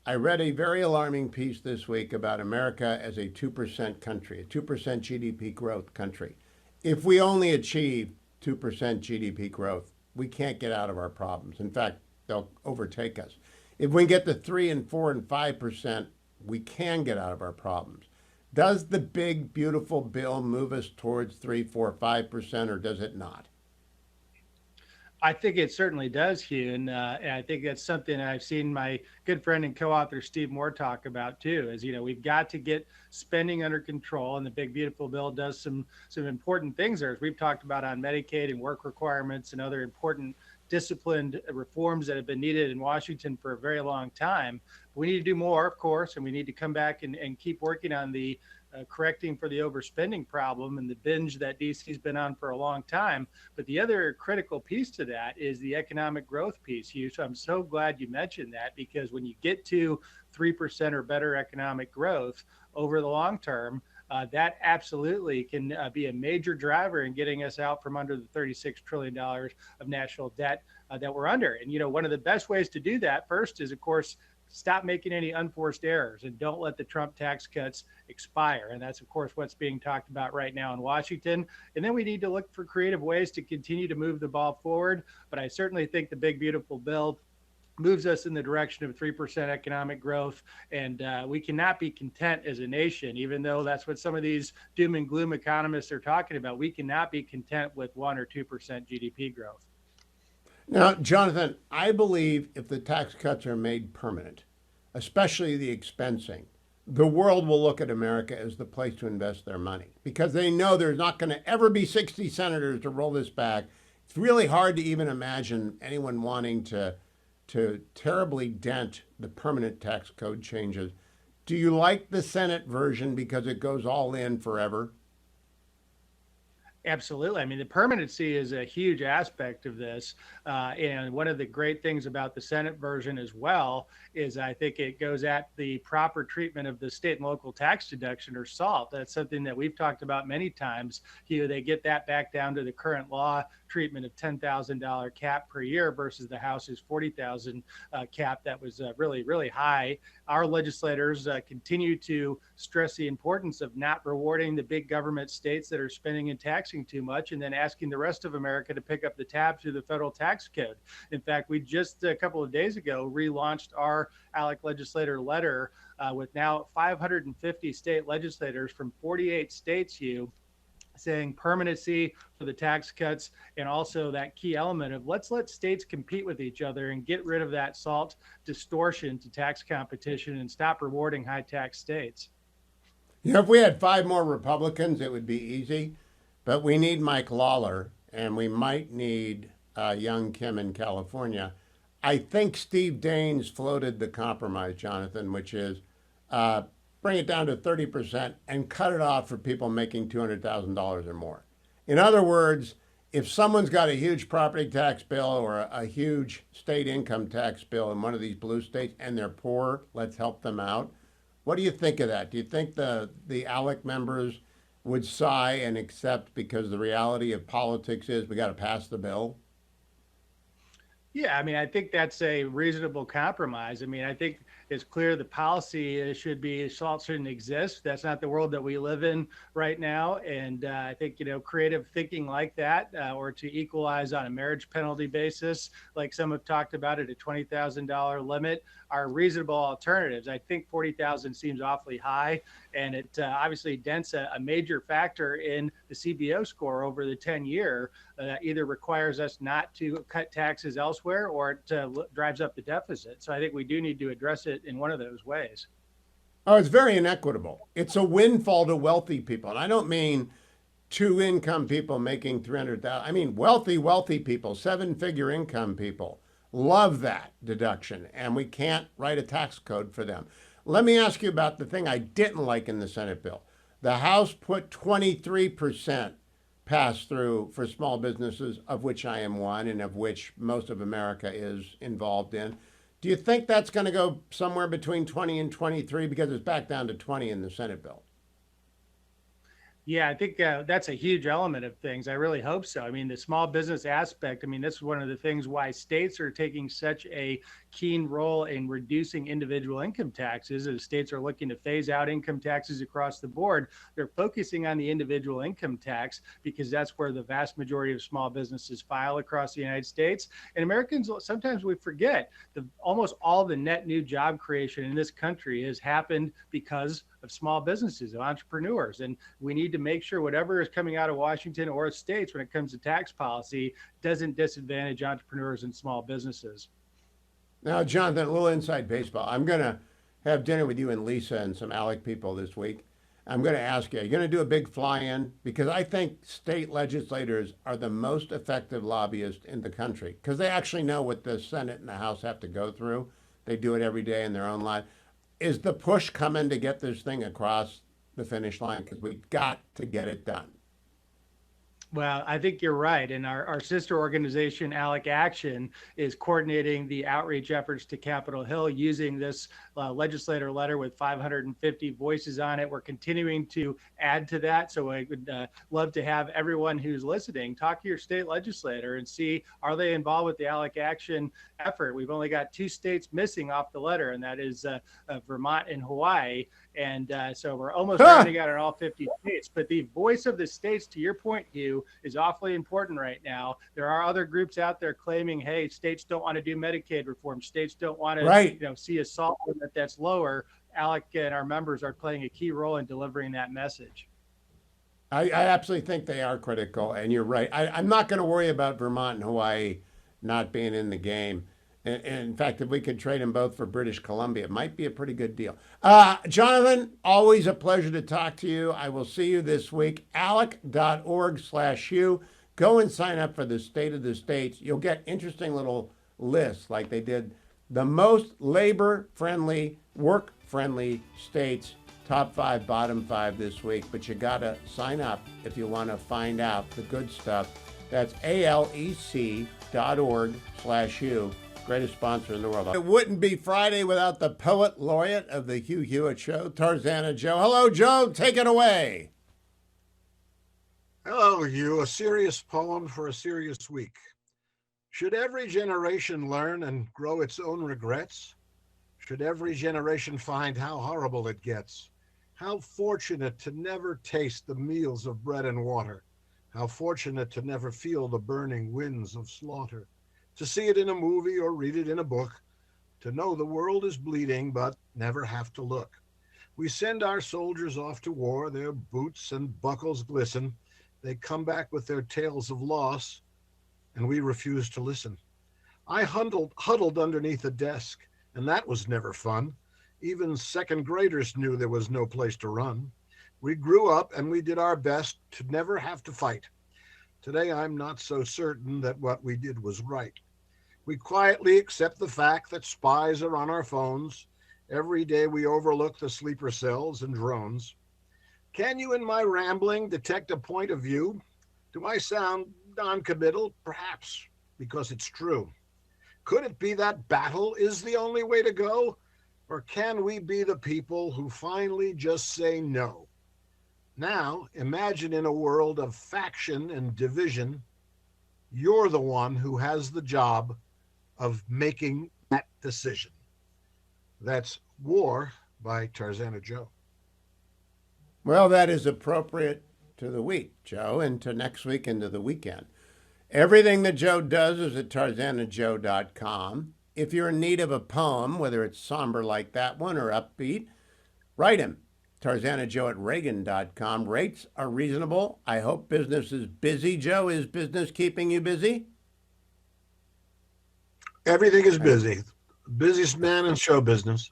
I read a very alarming piece this week about America as a 2% country, a 2% GDP growth country. If we only achieve 2% GDP growth, we can't get out of our problems. In fact, they'll overtake us. If we get to 3 and 4 and 5%, we can get out of our problems. Does the big, beautiful bill move us towards 3, 4, 5%, or does it not? I think it certainly does, Hugh, and I think that's something I've seen my good friend and co-author Steve Moore talk about too. Is we've got to get spending under control, and the Big Beautiful Bill does some important things there, as we've talked about on Medicaid and work requirements and other important disciplined reforms that have been needed in Washington for a very long time. We need to do more, of course, and we need to come back and keep working on the correcting for the overspending problem and the binge that DC's been on for a long time. But the other critical piece to that is the economic growth piece, Hugh. So I'm so glad you mentioned that, because when you get to 3% or better economic growth over the long term, that absolutely can be a major driver in getting us out from under the $36 trillion of national debt that we're under. And, one of the best ways to do that first is, of course, stop making any unforced errors and don't let the Trump tax cuts expire. And that's, of course, what's being talked about right now in Washington. And then we need to look for creative ways to continue to move the ball forward. But I certainly think the Big Beautiful Bill moves us in the direction of 3% economic growth. And we cannot be content as a nation, even though that's what some of these doom and gloom economists are talking about. We cannot be content with 1 or 2% GDP growth. Now, Jonathan, I believe if the tax cuts are made permanent, especially the expensing, the world will look at America as the place to invest their money, because they know there's not going to ever be 60 senators to roll this back. It's really hard to even imagine anyone wanting to terribly dent the permanent tax code changes. Do you like the Senate version because it goes all in forever? Absolutely. I mean, the permanency is a huge aspect of this. And one of the great things about the Senate version as well is I think it goes at the proper treatment of the state and local tax deduction, or SALT. That's something that we've talked about many times. They get that back down to the current law treatment of $10,000 cap per year versus the House's $40,000 cap that was really, really high. Our legislators continue to stress the importance of not rewarding the big government states that are spending and taxing too much, and then asking the rest of America to pick up the tab through the federal tax code. In fact, we just a couple of days ago relaunched our ALEC legislator letter with now 550 state legislators from 48 states, saying permanency for the tax cuts, and also that key element of let's let states compete with each other and get rid of that SALT distortion to tax competition and stop rewarding high tax states. If we had 5 more Republicans, it would be easy, but we need Mike Lawler, and we might need young Kim in California. I think Steve Daines floated the compromise, Jonathan, which is bring it down to 30% and cut it off for people making $200,000 or more. In other words, if someone's got a huge property tax bill or a huge state income tax bill in one of these blue states and they're poor, let's help them out. What do you think of that? Do you think the ALEC members would sigh and accept, because the reality of politics is we got to pass the bill? Yeah, I mean, I think that's a reasonable compromise. I mean, I think it's clear the policy should be SALT shouldn't exist. That's not the world that we live in right now. And I think, creative thinking like that, or to equalize on a marriage penalty basis, like some have talked about at a $20,000 limit, are reasonable alternatives. I think 40,000 seems awfully high, and it obviously dents a major factor in the CBO score over the 10-year that either requires us not to cut taxes elsewhere or it drives up the deficit. So I think we do need to address it in one of those ways. Oh, it's very inequitable. It's a windfall to wealthy people. And I don't mean 2 income people making $300,000. I mean wealthy people, 7-figure income people. Love that deduction, and we can't write a tax code for them. Let me ask you about the thing I didn't like in the Senate bill. The House put 23% pass through for small businesses, of which I am one and of which most of America is involved in. Do you think that's going to go somewhere between 20 and 23, because it's back down to 20 in the Senate bill? Yeah, I think that's a huge element of things. I really hope so. I mean, the small business aspect, this is one of the things why states are taking such a keen role in reducing individual income taxes. As states are looking to phase out income taxes across the board, they're focusing on the individual income tax because that's where the vast majority of small businesses file across the United States. And Americans, sometimes we forget that almost all the net new job creation in this country has happened because of small businesses, of entrepreneurs. And we need to make sure whatever is coming out of Washington or states when it comes to tax policy doesn't disadvantage entrepreneurs and small businesses. Now, Jonathan, a little inside baseball. I'm going to have dinner with you and Lisa and some ALEC people this week. I'm going to ask you, are you going to do a big fly-in? Because I think state legislators are the most effective lobbyists in the country because they actually know what the Senate and the House have to go through. They do it every day in their own life. Is the push coming to get this thing across the finish line? Because we've got to get it done. Well, I think you're right. And our sister organization, ALEC Action, is coordinating the outreach efforts to Capitol Hill using this legislator letter with 550 voices on it. We're continuing to add to that. So I would love to have everyone who's listening talk to your state legislator and see, are they involved with the ALEC Action effort? We've only got 2 states missing off the letter, and that is Vermont and Hawaii. And so we're almost rounding out in all 50 states. But the voice of the states, to your point, Hugh, is awfully important right now. There are other groups out there claiming, hey, states don't want to do Medicaid reform. States don't want to see a SALT limit that's lower. ALEC and our members are playing a key role in delivering that message. I absolutely think they are critical, and you're right. I'm not going to worry about Vermont and Hawaii not being in the game. And in fact, if we could trade them both for British Columbia, it might be a pretty good deal. Jonathan, always a pleasure to talk to you. I will see you this week. ALEC.org/Hugh. Go and sign up for the State of the States. You'll get interesting little lists like they did. The most labor-friendly, work-friendly states, top 5, bottom 5 this week. But you got to sign up if you want to find out the good stuff. That's ALEC.org/Hugh. Greatest sponsor in the world. It wouldn't be Friday without the poet laureate of the Hugh Hewitt Show, Tarzana Joe. Hello, Joe. Take it away. Hello, Hugh. A serious poem for a serious week. Should every generation learn and grow its own regrets? Should every generation find how horrible it gets? How fortunate to never taste the meals of bread and water. How fortunate to never feel the burning winds of slaughter. To see it in a movie or read it in a book, to know the world is bleeding but never have to look. We send our soldiers off to war, their boots and buckles glisten. They come back with their tales of loss, and we refuse to listen. I huddled underneath a desk, and that was never fun. Even second graders knew there was no place to run. We grew up and we did our best to never have to fight. Today, I'm not so certain that what we did was right. We quietly accept the fact that spies are on our phones. Every day we overlook the sleeper cells and drones. Can you, in my rambling, detect a point of view? Do I sound non-committal? Perhaps, because it's true. Could it be that battle is the only way to go? Or can we be the people who finally just say no? Now, imagine in a world of faction and division, you're the one who has the job of making that decision. That's War by Tarzana Joe. Well, that is appropriate to the week, Joe, and to next week and to the weekend. Everything that Joe does is at tarzanajoe.com. If you're in need of a poem, whether it's somber like that one or upbeat, write him. tarzanajoe@reagan.com. Rates are reasonable. I hope business is busy. Joe, is business keeping you busy? Everything is busy. Busiest man in show business.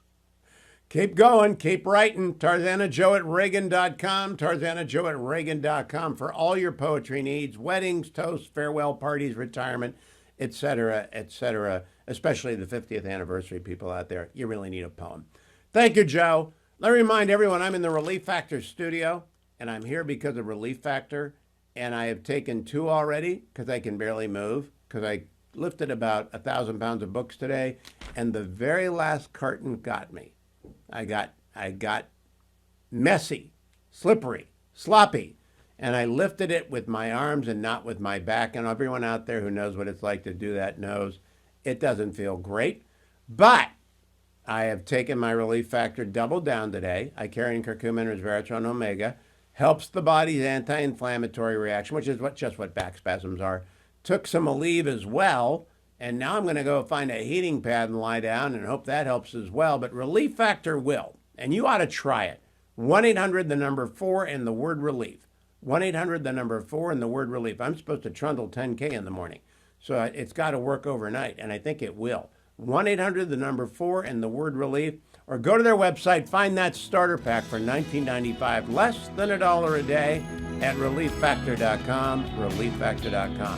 Keep going. Keep writing. tarzanajoe@reagan.com. tarzanajoe@reagan.com for all your poetry needs, weddings, toasts, farewell parties, retirement, etc., etc., especially the 50th anniversary people out there. You really need a poem. Thank you, Joe. Let me remind everyone I'm in the Relief Factor studio, and I'm here because of Relief Factor, and I have taken 2 already because I can barely move, because I lifted about 1,000 pounds of books today, and the very last carton got me. I got messy, slippery, sloppy, and I lifted it with my arms and not with my back, and everyone out there who knows what it's like to do that knows it doesn't feel great, but I have taken my Relief Factor double down today. I carry curcumin, resveratrol, omega, helps the body's anti-inflammatory reaction, which is just what back spasms are. Took some Aleve as well, and now I'm going to go find a heating pad and lie down and hope that helps as well. But Relief Factor will, and you ought to try it. 1-800, the number 4, and the word relief. 1-800, the number 4, and the word relief. I'm supposed to trundle 10K in the morning, so it's got to work overnight, and I think it will. 1-800, the number 4, and the word relief, or go to their website, find that starter pack for $19.95, less than $1 a day at relieffactor.com, relieffactor.com.